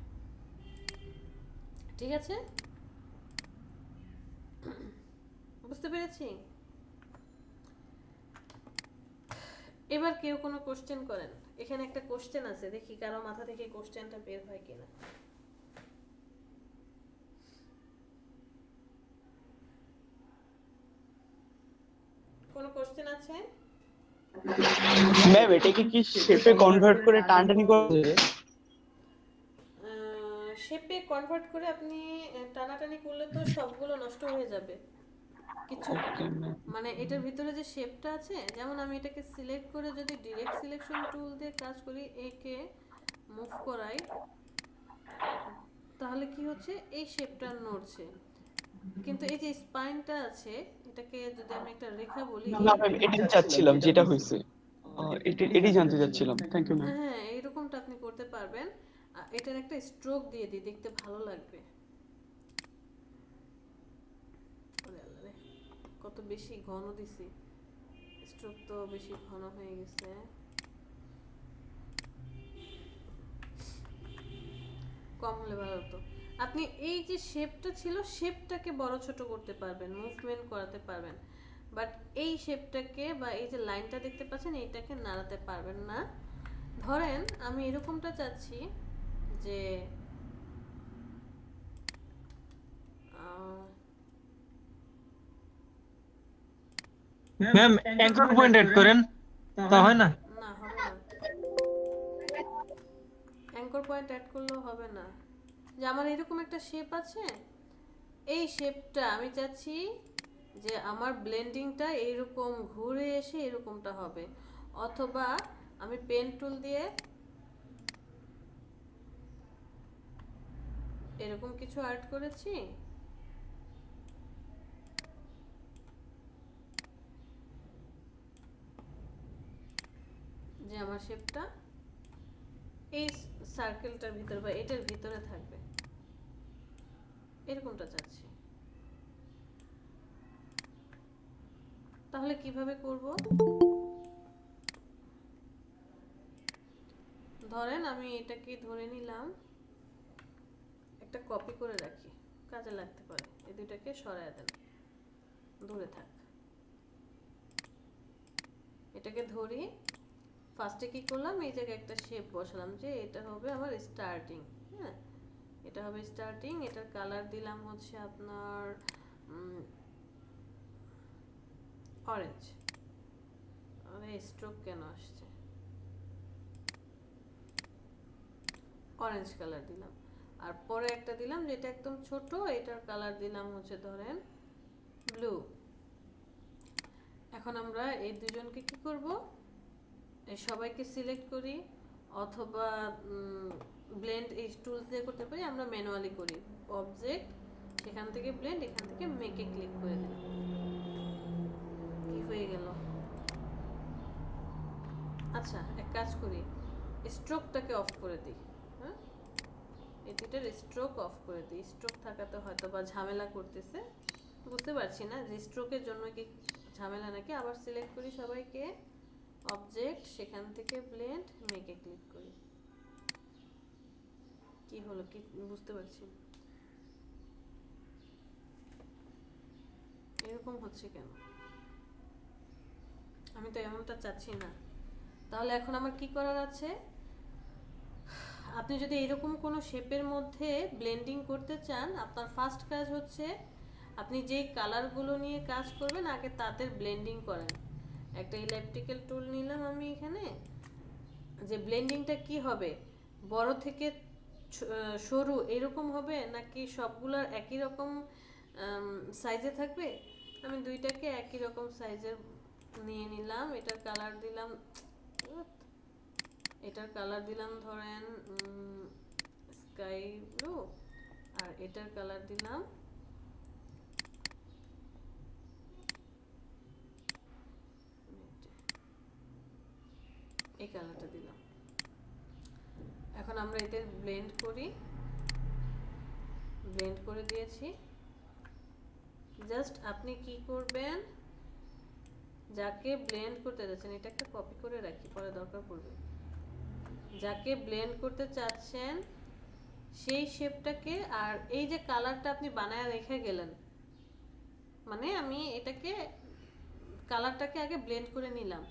ঠিক আছে? বুঝতে পেরেছি? এবার কেউ কোনো কোশ্চেন করেন, এখানে একটা কোশ্চেন আছে, দেখি কারো মাথা থেকে কোশ্চেনটা বের হয় কিনা। কোনো কোশ্চেন আছে? ম্যাম এটাকে কি শেপে কনভার্ট করে টানটানি করে? শেপে কনভার্ট করে আপনি টানাটানি করলে তো সবগুলো নষ্ট হয়ে যাবে। কিছু মানে এটার ভিতরে যে শেপটা আছে, যেমন আমি এটাকে সিলেক্ট করে যদি ডিরেক্ট সিলেকশন টুল দিয়ে কাজ করি, একে মুভ করাই, তাহলে কি হচ্ছে? এই শেপটা নড়ছে, কিন্তু এই যে স্পাইনটা আছে, এটাকে যদি আমি একটা রেখা বলি, না ম্যাম এটাই চাচ্ছিলাম যেটা হয়েছে, এটাই জানতে চাচ্ছিলাম। Thank you ma'am. হ্যাঁ এইরকমটা আপনি করতে পারবেন। এটার একটা স্ট্রোক দিয়ে দিই, দেখতে ভালো লাগবে। ওরে আল্লাহ রে, কত বেশি ঘন দিছি, স্ট্রোক তো বেশি ঘন হয়ে গেছে। কম হলে ভালো হতো। আপনি এই যে শেপটা ছিল, শেপটাকে বড় ছোট করতে পারবেন, মুভমেন্ট করাতে পারবেন, বাট এই শেপটাকে বা এই যে লাইনটা দেখতে পাচ্ছেন এইটাকে নাড়াতে পারবেন না। ধরেন আমি এরকমটা চাচ্ছি যে আহ, ম্যাম অ্যাঙ্কর পয়েন্ট এড করেন, তা হয় না? না হবে না, অ্যাঙ্কর পয়েন্ট অ্যাড করলেও হবে না। যে আমার এরকম একটা শেপ আছে, এই শেপটা আমি চাচ্ছি যে আমার ব্লেন্ডিংটা এইরকম ঘুরে এসে এরকমটা হবে, অথবা আমি পেন টুল দিয়ে এরকম কিছু আর্ট করেছি, যে আমার শেপটা এই সার্কেলটার ভিতরে বা এটার ভিতরে থাকবে, এরকমটা চাচ্ছি। তাহলে কিভাবে করব? ধরেন আমি এটাকে ধরে নিলাম, একটা কপি করে রাখি, কাজে লাগতে পারে। এই দুইটাকে সরায় দেন, দূরে থাক। এটাকে ধরি, ফার্স্টে কি করলাম, এই জায়গায় একটা শেপ বসালাম যে এটা হবে আমার স্টার্টিং। হ্যাঁ, এটা হবে স্টার্টিং। এটার কালার দিলাম হচ্ছে আপনার অরেঞ্জ। আরে স্ট্রোক কেন আসছে? অরেঞ্জ কালার দিলাম। আর পরে একটা দিলাম যেটা একদম ছোট, এটার কালার দিলাম হচ্ছে ধরেন ব্লু। এখন আমরা এই দুজনকে কি করব, এই সবাইকে সিলেক্ট করি, অথবা ব্লেন্ড এই টুলস দিয়ে করতে পারি, আমরা ম্যানুয়ালি করি। অবজেক্ট, সেখান থেকে ব্লেন্ড, এখান থেকে মেকে ক্লিক করে দিলাম। কি হয়ে গেল? আচ্ছা, এক কাজ করি, স্ট্রোকটাকে অফ করে দিই। হ্যাঁ, এটার স্ট্রোক অফ করে দিই। স্ট্রোক থাকাতে হয়তো বা ঝামেলা করতেছে, বুঝতে পারছি না যে স্ট্রোকের জন্য কি ঝামেলা নাকি। আবার সিলেক্ট করি সবাইকে, অবজেক্ট, সেখান থেকে ব্লেন্ড, মেকে ক্লিক করি। কি হলো কি বুঝতে পারছি না। এরকম হচ্ছে কেন? আমি তো এমনটা চাচ্ছি না। তাহলে এখন আমার কি করার আছে? আপনি যদি এরকম কোনো শেপের মধ্যে ব্লেন্ডিং করতে চান, আপনার ফার্স্ট কাজ হচ্ছে আপনি যেই কালারগুলো নিয়ে কাজ করবেন আগে তাদের ব্লেন্ডিং করেন। একটা ইলেকট্রিক্যাল টুল নিলাম আমি এখানে, যে ব্লেন্ডিংটা কি হবে, বড় থেকে সরু এরকম হবে নাকি সবগুলোর একই রকম সাইজে থাকবে। আমি দুইটাকে একই রকম সাইজের নিয়ে নিলাম। এটার কালার দিলাম, এটার কালার দিলাম ধরেন স্কাই ব্লু, আর এটার কালার দিলাম এই কালারটা দিলাম। এখন আমরা এদের ব্লেন্ড করি, ব্লেন্ড করে দিয়েছি। জাস্ট আপনি কি করবেন, যাকে ব্লেন্ড করতে যাচ্ছেন, এটা একটা কপি করে রাখি, পরে দরকার পড়বে। যাকে ব্লেন্ড করতে চাচ্ছেন সেই শেপটাকে, আর এই যে কালারটা আপনি বানায় রেখে গেলেন, মানে আমি এটাকে কালারটাকে আগে ব্লেন্ড করে নিলাম।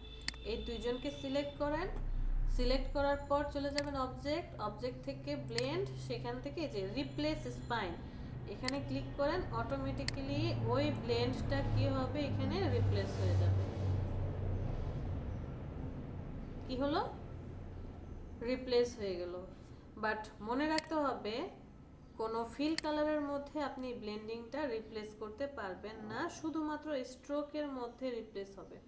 এই দুইজনকে সিলেক্ট করেন, সিলেক্ট করার পর চলে যাবেন অবজেক্ট, অবজেক্ট থেকে ব্লেন্ড, সেখান থেকে যে রিপ্লেস স্পাইন এখানে ক্লিক করেন। অটোমেটিক্যালি ওই ব্লেন্ডটা কি হবে, এখানে রিপ্লেস হয়ে যাবে। কি হলো? রিপ্লেস হয়ে গেল। বাট মনে রাখতে হবে, কোনো ফিল কালারের মধ্যে আপনি ব্লেন্ডিংটা রিপ্লেস করতে পারবেন না, শুধুমাত্র স্ট্রোকের মধ্যে রিপ্লেস হবে।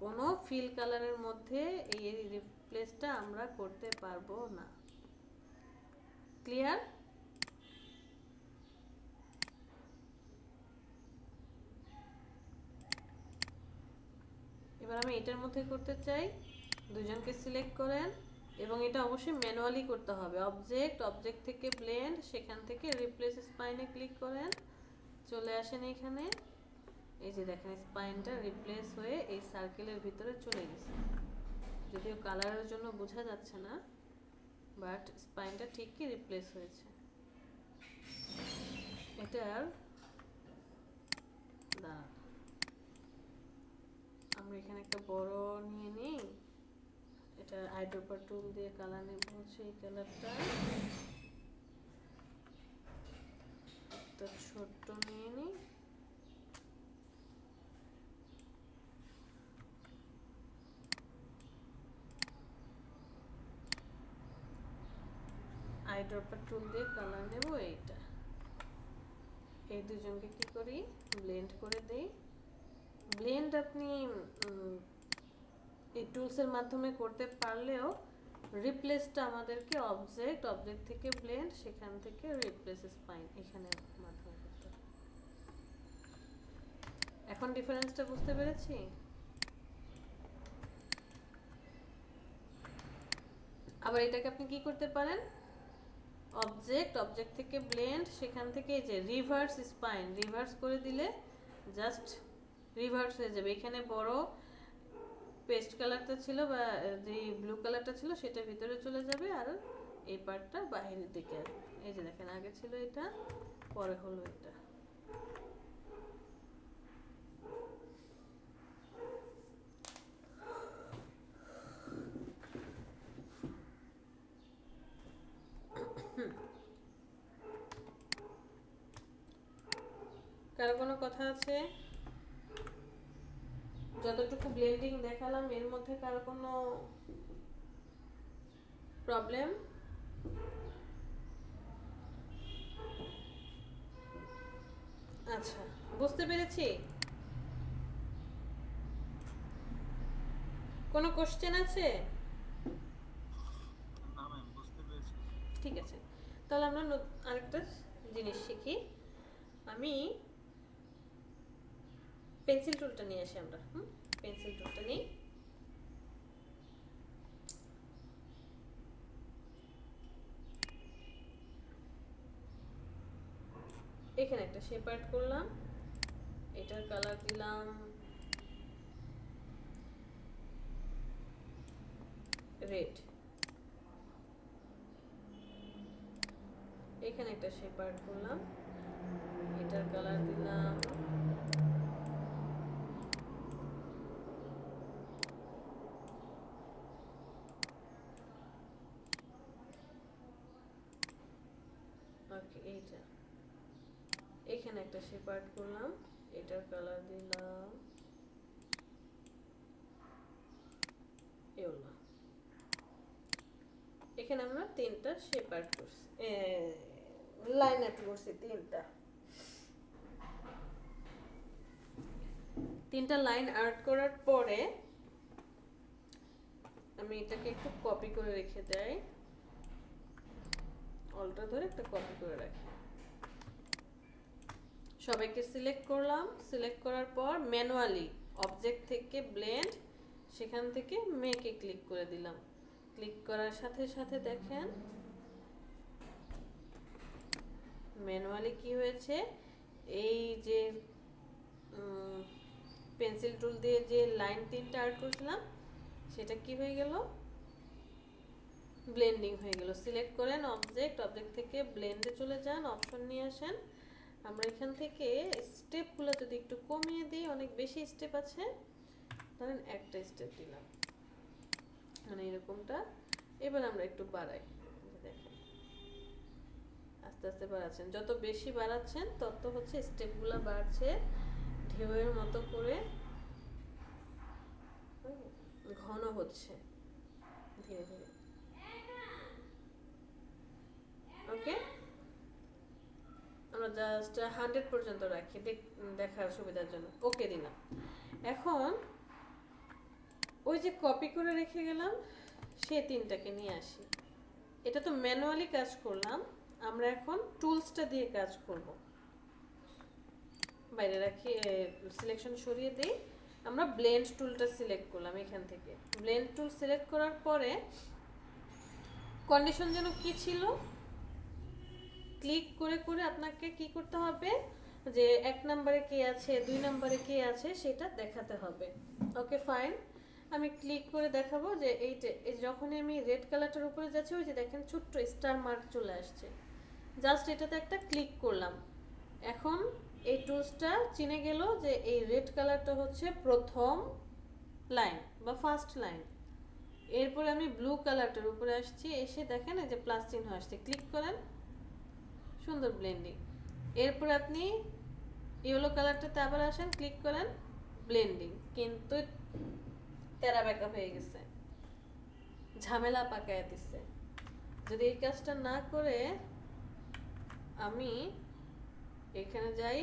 কোনো ফিল কালারের মধ্যে এই রিপ্লেসটা আমরা করতে পারবো না। ক্লিয়ার? এবার আমি এটার মধ্যে করতে চাই। দুজনকে সিলেক্ট করেন, এবং এটা অবশ্যই ম্যানুয়ালি করতে হবে। অবজেক্ট, অবজেক্ট থেকে ব্লেন্ড, সেখান থেকে রিপ্লেস স্পাইনে ক্লিক করেন, চলে আসেন এখানে। এই যে দেখেন স্পাইনটা রিপ্লেস হয়ে এই সার্কেলের ভিতরে চলে গেছে। যদিও কালারের জন্য বোঝা যাচ্ছে না, বাট স্পাইনটা ঠিকই রিপ্লেস হয়েছে। এটার দাঁড়ান, আমরা এখানে একটা বড় নিয়ে নিই, এটা আইড্রপার টুল দিয়ে কালার নেব হচ্ছে এই কালারটা, একটা ছোট্ট নিয়ে নিই, আইড্রপার টুল দিয়ে কালার নেব এইটা। এই দুজনকে কি করি, ব্লেন্ড করে দেই। ব্লেন্ড আপনি এই টুলসের মাধ্যমে করতে পারলেও রিপ্লেসটা আমাদেরকে অবজেক্ট থেকে ব্লেন্ড, সেখান থেকে রিপ্লেস স্পাইন এখানে মাধ্যমে করতে হবে। এখন ডিফারেন্সটা বুঝতে পেরেছি? আবার এটাকে আপনি কি করতে পারেন, অবজেক্ট থেকে ব্লেন্ড, সেখান থেকে এই যে রিভার্স স্পাইন, রিভার্স করে দিলে জাস্ট রিভার্স হয়ে যাবে। এখানে বড় পেস্ট কালারটা ছিল বা যে ব্লু কালারটা ছিল সেটা ভিতরে চলে যাবে, আর এই পার্টটা বাইরের দিকে আসবে। এই যে দেখেন, আগে ছিল এটা, পরে হলো এটা। কারো কোনো কথা আছে? যতটুকু ব্লেন্ডিং দেখালাম এর মধ্যে কারো কোনো প্রবলেম? আচ্ছা, বুঝতে পেরেছি। কোনো কোশ্চেন আছে? ঠিক আছে, তাহলে আমরা আরেকটা জিনিস শিখি। আমি পেন্সিল টুলটা নিয়ে আসি, আমরা পেন্সিল টুলটা নিই। এখানে একটা শেপ অ্যাড করলাম, এটার কালার দিলাম রেড। এখানে একটা শেপ অ্যাড করলাম, এটার কালার দিলাম এইটা। এখানে একটা শেপ অ্যাড করলাম, এটার কালার দিলাম ইয়েলো। এখানে আমরা তিনটা শেপ অ্যাড করছি, লাইন অ্যাড করছি তিনটা লাইন অ্যাড করার পরে আমি এটাকে একটু কপি করে রেখে দেই, অলটা ধরে একটা কপি করে রাখি। সবাইকে সিলেক্ট করলাম, সিলেক্ট করার পর ম্যানুয়ালি অবজেক্ট থেকে ব্লেন্ড, সেখান থেকে মেকে ক্লিক করে দিলাম। ক্লিক করার সাথে সাথে দেখেন ম্যানুয়ালি কি হয়েছে, এই যে পেন্সিল টুল দিয়ে যে লাইন তিনটা অ্যাড করেছিলাম সেটা কি হয়ে গেল, ব্লেন্ডিং হয়ে গেল। সিলেক্ট করেন অবজেক্ট থেকে ব্লেন্ডে চলে যান, অপশন নিয়ে আসেন। আমরা এখান থেকে স্টেপগুলো যদি একটু কমিয়ে দিই, অনেক বেশি স্টেপ আছে, ধরেন একটা স্টেপ দিলাম, মানে এরকমটা। এবার আমরা একটু বাড়াই, দেখেন আস্তে আস্তে বাড়াচ্ছেন, যত বেশি বাড়াচ্ছেন তত হচ্ছে স্টেপগুলো বাড়ছে, ঢেউয়ের মতো করে ঘন হচ্ছে ধীরে ধীরে। ওকে, আমরা জাস্ট 100 পর্যন্ত রাখি দেখার সুবিধার জন্য, ওকে দিলাম। এখন ওই যে কপি করে রেখে গেলাম সে তিনটাকে নিয়ে আসি। এটা তো ম্যানুয়ালি কাজ করলাম, আমরা এখন টুলসটা দিয়ে কাজ করব। বাইরে রাখি, সিলেকশন সরিয়ে দিই, আমরা ব্লেন্ড টুলটা সিলেক্ট করলাম। এখান থেকে ব্লেন্ড টুল সিলেক্ট করার পরে কন্ডিশন যেন কি ছিল, ক্লিক করে করে আপনাকে কি করতে হবে, যে 1 নম্বরে কে আছে 2 নম্বরে কে আছে সেটা দেখাতে হবে। ওকে ফাইন, আমি ক্লিক করে দেখাবো যে এই যখনই আমি রেড কালারটার উপরে যাচ্ছি ওই যে দেখেন ছোট্ট স্টার মার্ক চলে আসছে। জাস্ট এটাতে একটা ক্লিক করলাম, এখন এই টুলসটা চিনে গেল যে এই রেড কালারটা হচ্ছে প্রথম লাইন বা ফার্স্ট লাইন। এরপরে আমি ব্লু কালারটার উপরে আসছি, এসে দেখেন এই যে প্লাস চিহ্ন আসছে, ক্লিক করেন, সুন্দর ব্লেন্ডিং। এরপরে আপনি ইয়েলো কালারটাতে আবার আসেন, ক্লিক করেন, ব্লেন্ডিং। কিন্তু তেরা বেঁকা হয়ে গেছে, ঝামেলা পাকায় দিচ্ছে। যদি এই কাজটা না করে আমি এখানে যাই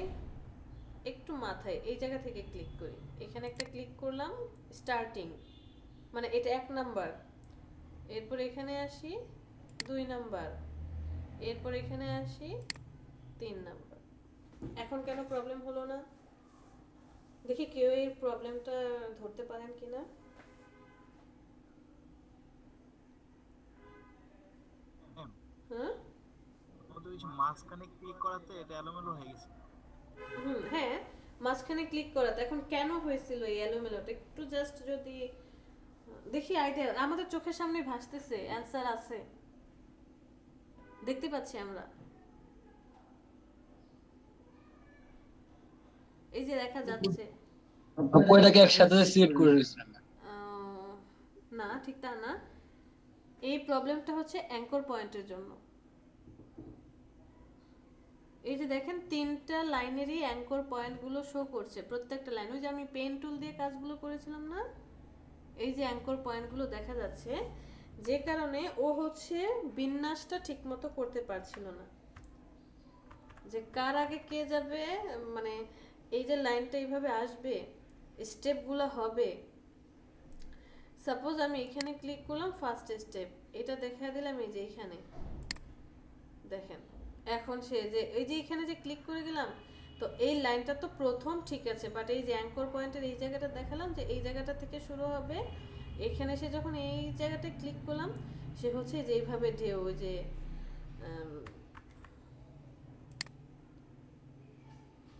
একটু মাথায়, এই জায়গা থেকে ক্লিক করি, এখানে একটা ক্লিক করলাম, স্টার্টিং মানে এটা 1 নাম্বার, এরপর এখানে আসি 2 নাম্বার, এরপর এখানে আসি 3 নাম্বার। এখন কেন প্রবলেম হলো না দেখি, কেউ এই প্রবলেমটা ধরতে পারেন কিনা? হ্যাঁ মাঝখানে ক্লিক করাতে এটা এলোমেলো হয়ে গেছে। হ্যাঁ, মাঝখানে ক্লিক করাতে এখন কেন হয়েছিল এই এলোমেলোটা একটু জাস্ট যদি দেখি, আইডিয়া আমাদের চোখের সামনে ভাসতেছে, অ্যানসার আছে, দেখতে পাচ্ছি আমরা, এই যে দেখা যাচ্ছে। আপু এটাকে একসাথে সিলেক্ট করে দিয়েছিলাম। না ঠিক তা না, এই প্রবলেমটা হচ্ছে অ্যাঙ্কর পয়েন্টের জন্য। এই যে দেখেন 3টা লাইনেরই অ্যাঙ্কর পয়েন্টগুলো শো করছে, প্রত্যেকটা লাইন। ওই যে আমি পেন টুল দিয়ে কাজগুলো করেছিলাম না, এই যে অ্যাঙ্কর পয়েন্টগুলো দেখা যাচ্ছে, যে কারণে ও হচ্ছে বিন্যাসটা ঠিকমতো করতে পারছিল না, যে কার আগে কে যাবে, মানে এই যে লাইনটা এইভাবে আসবে, স্টেপগুলো হবে। সাপোজ আমি এখানে ক্লিক করলাম, ফার্স্ট স্টেপ এটা দেখায় দিলাম, এই যে এখানে দেখেন, এখন সে যে এই যে এখানে যে ক্লিক করে গেলাম, তো এই লাইনটা তো প্রথম ঠিক আছে, বাট এই যে অ্যাঙ্কর পয়েন্টের এই জায়গাটা দেখালাম যে এই জায়গাটা থেকে শুরু হবে, এখানে সে যখন এই জায়গাটায় ক্লিক করলাম, সে হচ্ছে যে এইভাবে ঢেউ, ওই যে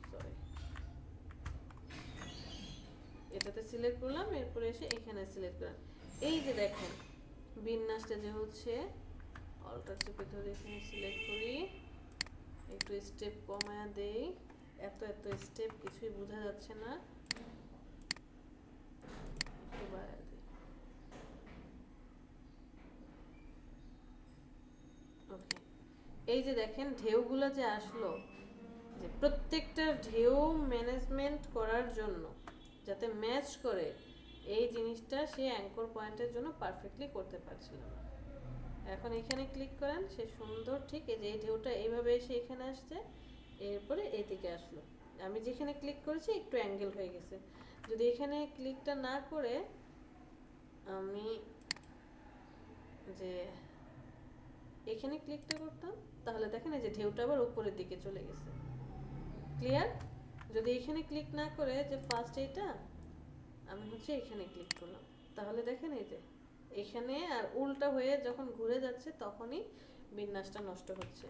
সরি এটাতে সিলেক্ট করলাম, এরপরে এসে এখানে সিলেক্ট করলাম, এই যে দেখেন বিন্যাসটা যে হচ্ছে, অল্টার চেপে ধরে এখানে সিলেক্ট করি, একটু স্টেপ কমায়া দেই, এত স্টেপ কিছুই বোঝা যাচ্ছে না, একটু বাড়ায় দিই। ওকে, এই যে দেখেন ঢেউগুলো যে আসলো, যে প্রত্যেকটা ঢেউ ম্যানেজমেন্ট করার জন্য যাতে ম্যাচ করে, এই জিনিসটা সে অ্যাঙ্কর পয়েন্টের জন্য পারফেক্টলি করতে পারছিল না। এখন এখানে ক্লিক করেন, সে সুন্দর ঠিক এই যে এই ঢেউটা এইভাবে এসে এখানে আসছে, এরপরে এইদিকে আসলো, আমি যেখানে ক্লিক করেছি একটু অ্যাঙ্গেল হয়ে গেছে। যদি এখানে ক্লিকটা না করে আমি যে এখানে ক্লিকটা করতাম, তাহলে দেখেন এই যে ঢেউটা আবার উপরের দিকে চলে গেছে। ক্লিয়ার? যদি এখানে ক্লিক না করে যে ফার্স্ট এইটা আমি হচ্ছে এখানে ক্লিক করলাম, তাহলে দেখেন এই যে এখানে আর উল্টা হয়ে যখন ঘুরে যাচ্ছে তখনই বিন্যাসটা নষ্ট হচ্ছে।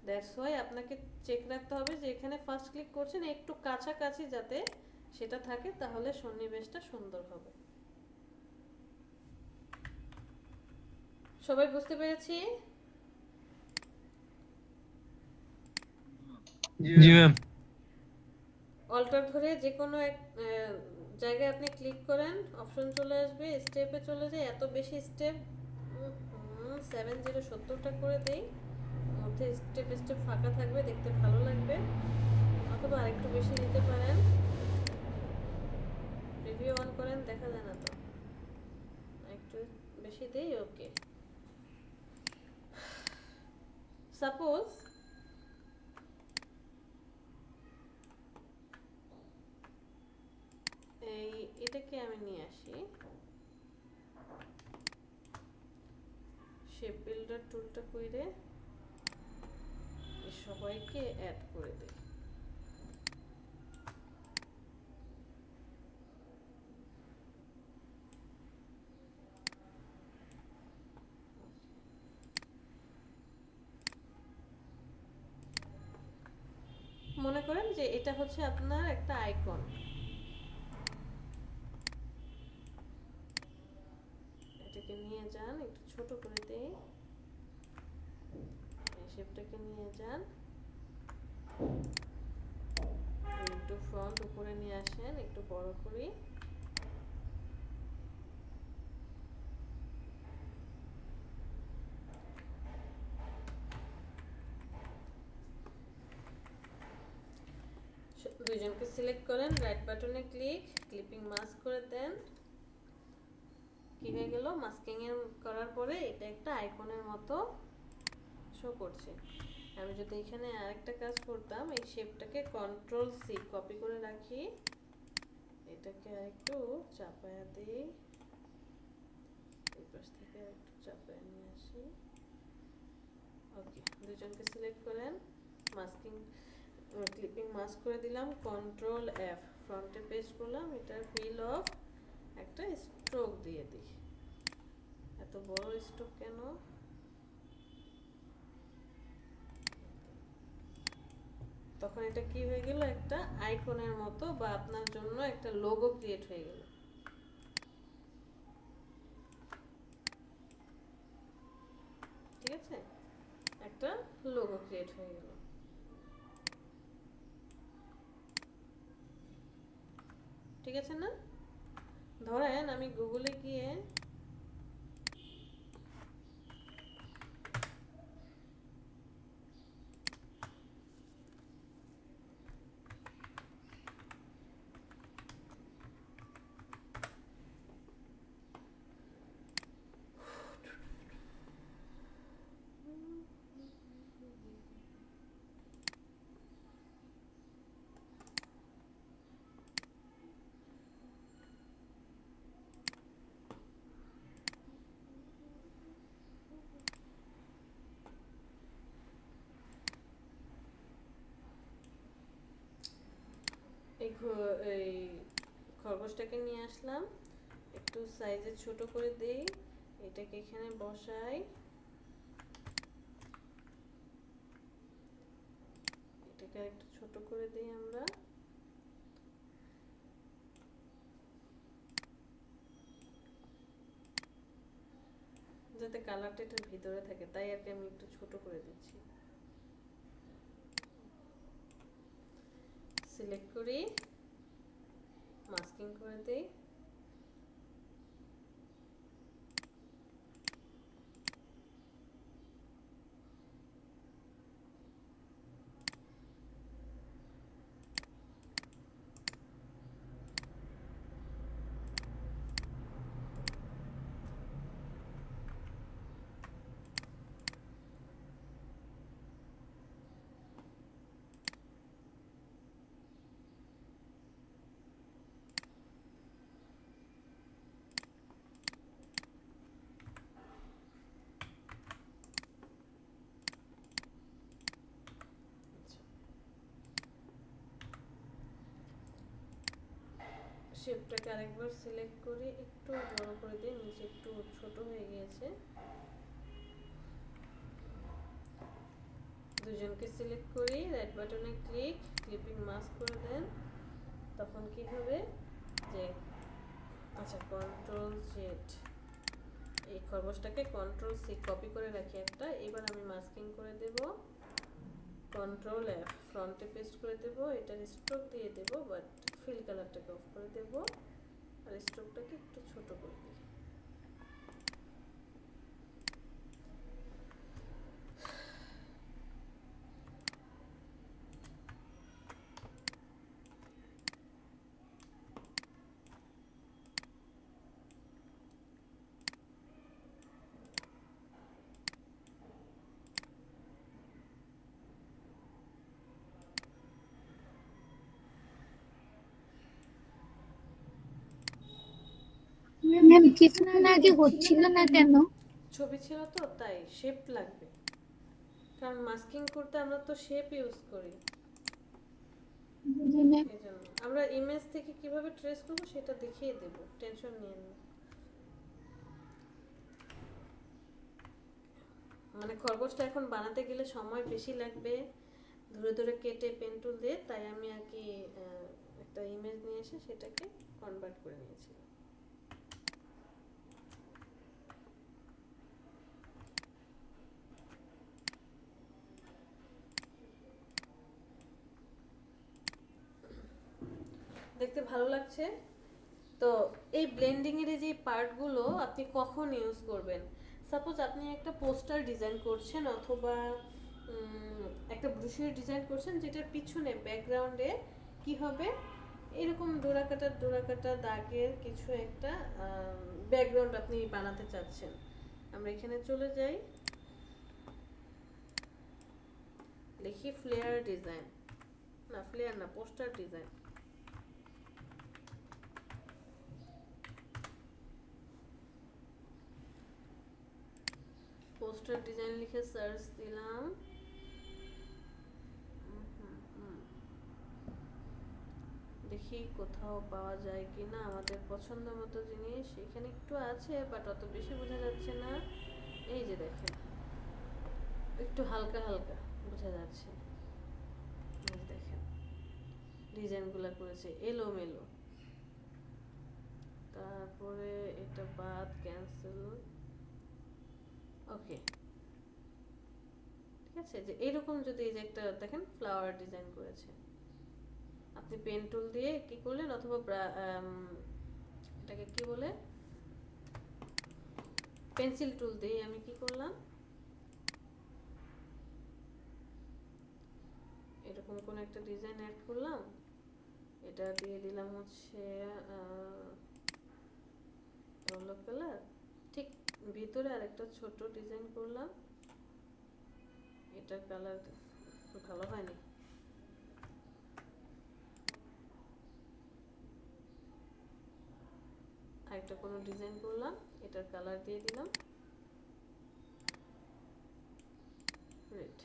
দ্যাটস ওয়াই আপনাকে চেক রাখতে হবে যে এখানে ফার্স্ট ক্লিক করছেন একটু কাছাকাছি যাতে সেটা থাকে, তাহলে সন্নিবেশটা সুন্দর হবে। সবাই বুঝতে পেরেছি? জি ম্যাম। অল্টার ধরে যে কোনো এক জায়গায় আপনি ক্লিক করেন, অপশন চলে আসবে, স্টেপে চলে যায়, এত বেশি স্টেপ 70-70টা করে দেই, মধ্যে স্টেপ ফাঁকা থাকবে, দেখতে ভালো লাগবে, অথবা আরেকটু বেশি দিতে পারেন। প্রিভিউ অন করেন, দেখা যায় না তো, একটু বেশি দেই। ওকে, সাপোজ এটাকে আমি নিয়ে আসি, শেপ বিল্ডার টুলটা কইরে সবাইকে অ্যাড করে দেই। মনে করেন যে এটা হচ্ছে আপনার একটা আইকন, নিয়ে যান, একটু ছোট করে দেই। এই শেপটাকে নিয়ে যান, একটু ফ্রন্ট উপরে নিয়ে আসেন, একটু বড় করি। দুইজনকে সিলেক্ট করেন, রাইট বাটনে ক্লিপিং মাস্ক করে দেন। কি হয়ে গেল, মাস্কিং এর করার পরে এটা একটা আইকনের মতো শো করছে। আমি যদি এখানে আরেকটা কাজ করতাম, এই শেপটাকে কন্ট্রোল সি কপি করে রাখি, এটাকে আরেকটু চাপায়া দিই, এই পাশ থেকে একটু চাপায়া নিয়ে আসি। ওকে, দুজনকে সিলেক্ট করেন, মাস্কিং ক্লিপিং মাস্ক করে দিলাম, কন্ট্রোল এফ ফ্রন্টে পেস্ট করলাম। এটার ফিল অফ একটা স্ট্রোক দিয়ে দিই। এত বড় স্ট্রোক কেন? তখন এটা কি হয়ে গেল, একটা আইকনের মতো বা আপনার জন্য একটা লোগো ক্রিয়েট হয়ে গেল। ঠিক আছে, একটা লোগো ক্রিয়েট হয়ে গেল। ঠিক আছে না? ধরেন আমি গুগলে গিয়ে এই খরগোশটাকে নিয়ে আসলাম, একটু সাইজে ছোট করে দেই, এটাকে এখানে বসাই, এটাকে একটু ছোট করে দেই আমরা। যাতে কালারটা এটার ভিতরে থাকে, তাই আর কি আমি একটু ছোট করে দিচ্ছি। সিলেক্ট করি, মাস্কিং করে দেই। শেপটাকে আরেকবার সিলেক্ট করি, একটু বড় করে দিই, নিচে একটু ছোট হয়ে গিয়েছে। দুজনকে সিলেক্ট করি, রাইট বাটনে ক্লিপিং মাস্ক করে দেন। তখন কি হবে যে, আচ্ছা কন্ট্রোল জেড, এই খরগোশটাকে কন্ট্রোল সি কপি করে রাখি একটা। এবার আমি মাস্কিং করে দেব, কন্ট্রোল এফ ফ্রন্টে পেস্ট করে দেব, এটার স্ট্রোক দিয়ে দেব, বাট ফিল কালারটাকে অফ করে দেব, আর স্ট্রোকটাকে একটু ছোট করে দিই। ম্যাম কিছুক্ষণ আগে হচ্ছিল না কেন? ছবি ছিল তো, তাই শেপ লাগবে, কারণ মাস্কিং করতে আমরা তো শেপ ইউজ করি। জি ম্যাম। এজন্য আমরা ইমেজ থেকে কিভাবে ট্রেস করব সেটা দেখিয়ে দেব, টেনশন নিয়েন না। মানে খরগোশটা এখন বানাতে গেলে সময় বেশি লাগবে, ধরে ধরে কেটে পেন টুল দিয়ে, তাই আমি আর কি একটা ইমেজ নিয়ে এসে সেটাকে কনভার্ট করে নিয়েছি। দেখতে ভালো লাগছে। তো এই ব্লেন্ডিং এর যে পার্টগুলো আপনি কখন ইউজ করবেন? সাপোজ আপনি একটা পোস্টার ডিজাইন করছেন অথবা একটা ব্রোশিওর ডিজাইন করছেন, যেটার পিছনে ব্যাকগ্রাউন্ডে কি হবে, এরকম ডোরাকাটা দাগের কিছু একটা ব্যাকগ্রাউন্ড আপনি বানাতে চাচ্ছেন। আমরা এখানে চলে যাই, লিখি ফ্লেয়ার ডিজাইন, না ফ্লেয়ার না, পোস্টার ডিজাইন। পোস্টার ডিজাইন লিখে সার্চ দিলাম। দেখি কোথাও পাওয়া যায় কি না আমাদের পছন্দ মতো জিনিস। এখানে একটু আছে বাট অত বেশি বোঝা যাচ্ছে না। এই যে দেখেন, একটু হালকা হালকা বোঝা যাচ্ছে। এই দেখেন ডিজাইনগুলো করেছে এলোমেলো। তারপরে এটা বাদ, ক্যান্সেল। ওকে, ঠিক আছে। যে এরকম যদি এই যে একটা দেখেন ফ্লাওয়ার ডিজাইন করেছে, আপনি পেন টুল দিয়ে কি করলেন, অথবা এটাকে কি বলে, পেন্সিল টুল দিয়ে আমি কি করলাম, এরকম কোন একটা ডিজাইন অ্যাড করলাম। এটা দিয়ে দিলাম হচ্ছে ইয়েলো কালার, ঠিক ভিতরে আরেকটা ছোট ডিজাইন করলাম। এটার কালার ভালো হয়নি, আরেকটা কোনো ডিজাইন করলাম, এটার কালার দিয়ে দিলাম রেড।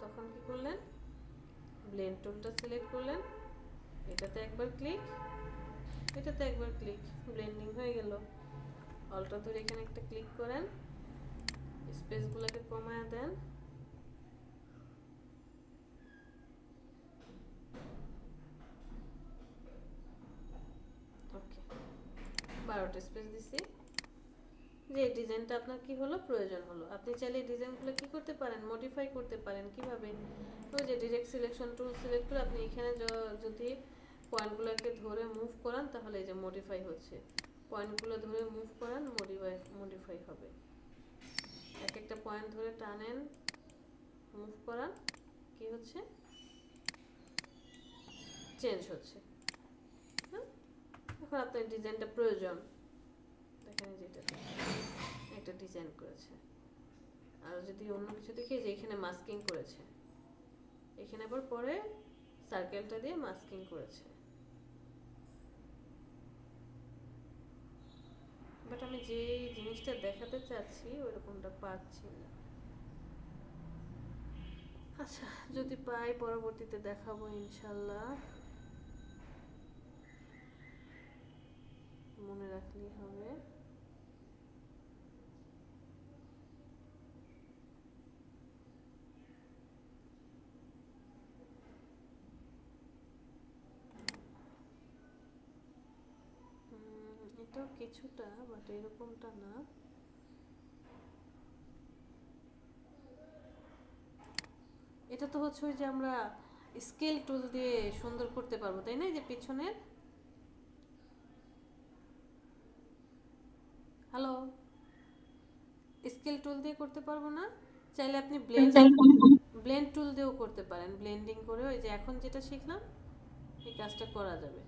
তখন কি করলেন, ব্লেন্ড টুলটা সিলেক্ট করলেন, এটাতে একবার ক্লিক, এটাতে একবার ক্লিক, ব্লেন্ডিং হয়ে গেল। অলটা ধরে এখানে একটা ক্লিক করেন, স্পেসগুলোকে কমায় দেন। ওকে, 12টা স্পেস দিছি। যে ডিজাইনটা আপনার কি হলো, প্রয়োজন হলো, আপনি চাইলে ডিজাইনগুলো কি করতে পারেন, মডিফাই করতে পারেন। কিভাবে, ওই যে ডিরেক্ট সিলেকশন টুল সিলেক্ট করে আপনি এখানে যদি পয়েন্টগুলোকে ধরে মুভ করান, তাহলে এই যে মডিফাই হচ্ছে, পয়েন্টগুলো ধরে মুভ করান, মডিফাই হবে। এক একটা পয়েন্ট ধরে টানেন, মুভ করান, কি হচ্ছে, চেঞ্জ হচ্ছে। হ্যাঁ, এখন আপনার ডিজাইনটা প্রয়োজন, দেখেন যেটা একটা ডিজাইন করেছে। আর যদি অন্য কিছু দেখি, যে এখানে মাস্কিং করেছে, এখানে আবার পরে সার্কেলটা দিয়ে মাস্কিং করেছে। বাট আমি যে জিনিসটা দেখাতে চাচ্ছি ওইরকমটা পাচ্ছি না। আচ্ছা, যদি পাই পরবর্তীতে দেখাবো ইনশাল্লাহ, মনে রাখলেই হবে। এটাও কিছুটা, বাট এরকমটা না। এটা তো হচ্ছে ওই যে আমরা স্কেল টুল দিয়ে সুন্দর করতে পারবো, তাই না? এই যে পিছনের, হ্যালো, স্কেল টুল দিয়ে করতে পারবো না? চাইলে আপনি ব্লেন্ড টুল দিয়েও করতে পারেন, ব্লেন্ডিং করে ওই যে এখন যেটা শিখলাম এই কাজটা করা যাবে।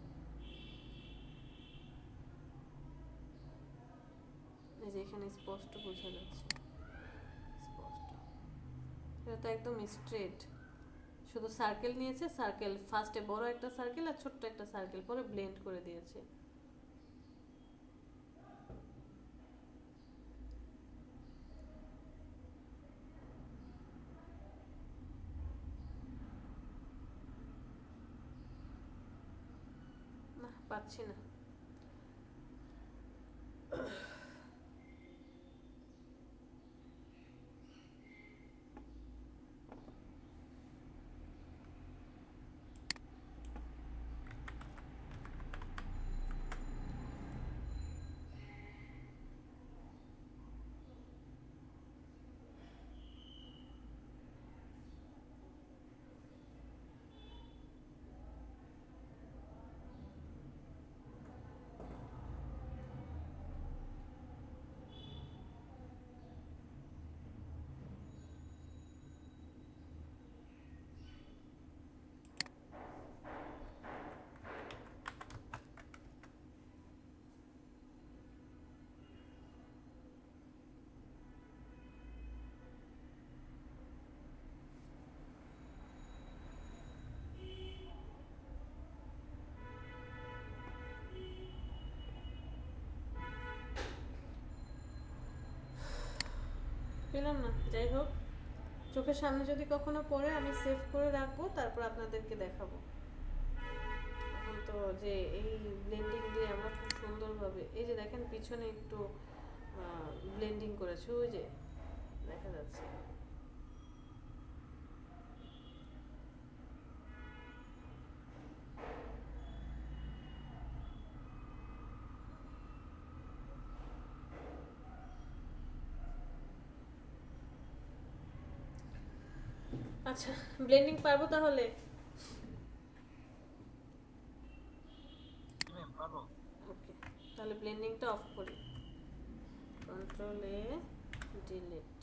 এই যে এখানে স্পষ্ট বোঝা যাচ্ছে, স্পষ্ট। এটা তো একদম স্ট্রেট, শুধু সার্কেল নিয়েছে, সার্কেল ফার্স্টে বড় একটা সার্কেল আর ছোট্ট একটা সার্কেল, পরে ব্লেন্ড করে দিয়েছে। না, পাচ্ছি না। পেলাম না, যাই হোক চোখের সামনে যদি কখনো পড়ে আমি সেভ করে রাখবো, তারপর আপনাদেরকে দেখাবো। এখন তো যে এই ব্লেন্ডিং দিয়ে আমরা খুব সুন্দরভাবে, এই যে দেখেন পিছনে একটু ব্লেন্ডিং করেছে, ওই যে দেখা যাচ্ছে। আচ্ছা, ব্লেন্ডিং পারবো তাহলে? ম্যাম পারবো। ওকে, তাহলে ব্লেন্ডিংটা অফ করি, কন্ট্রোল এ ডিলিট।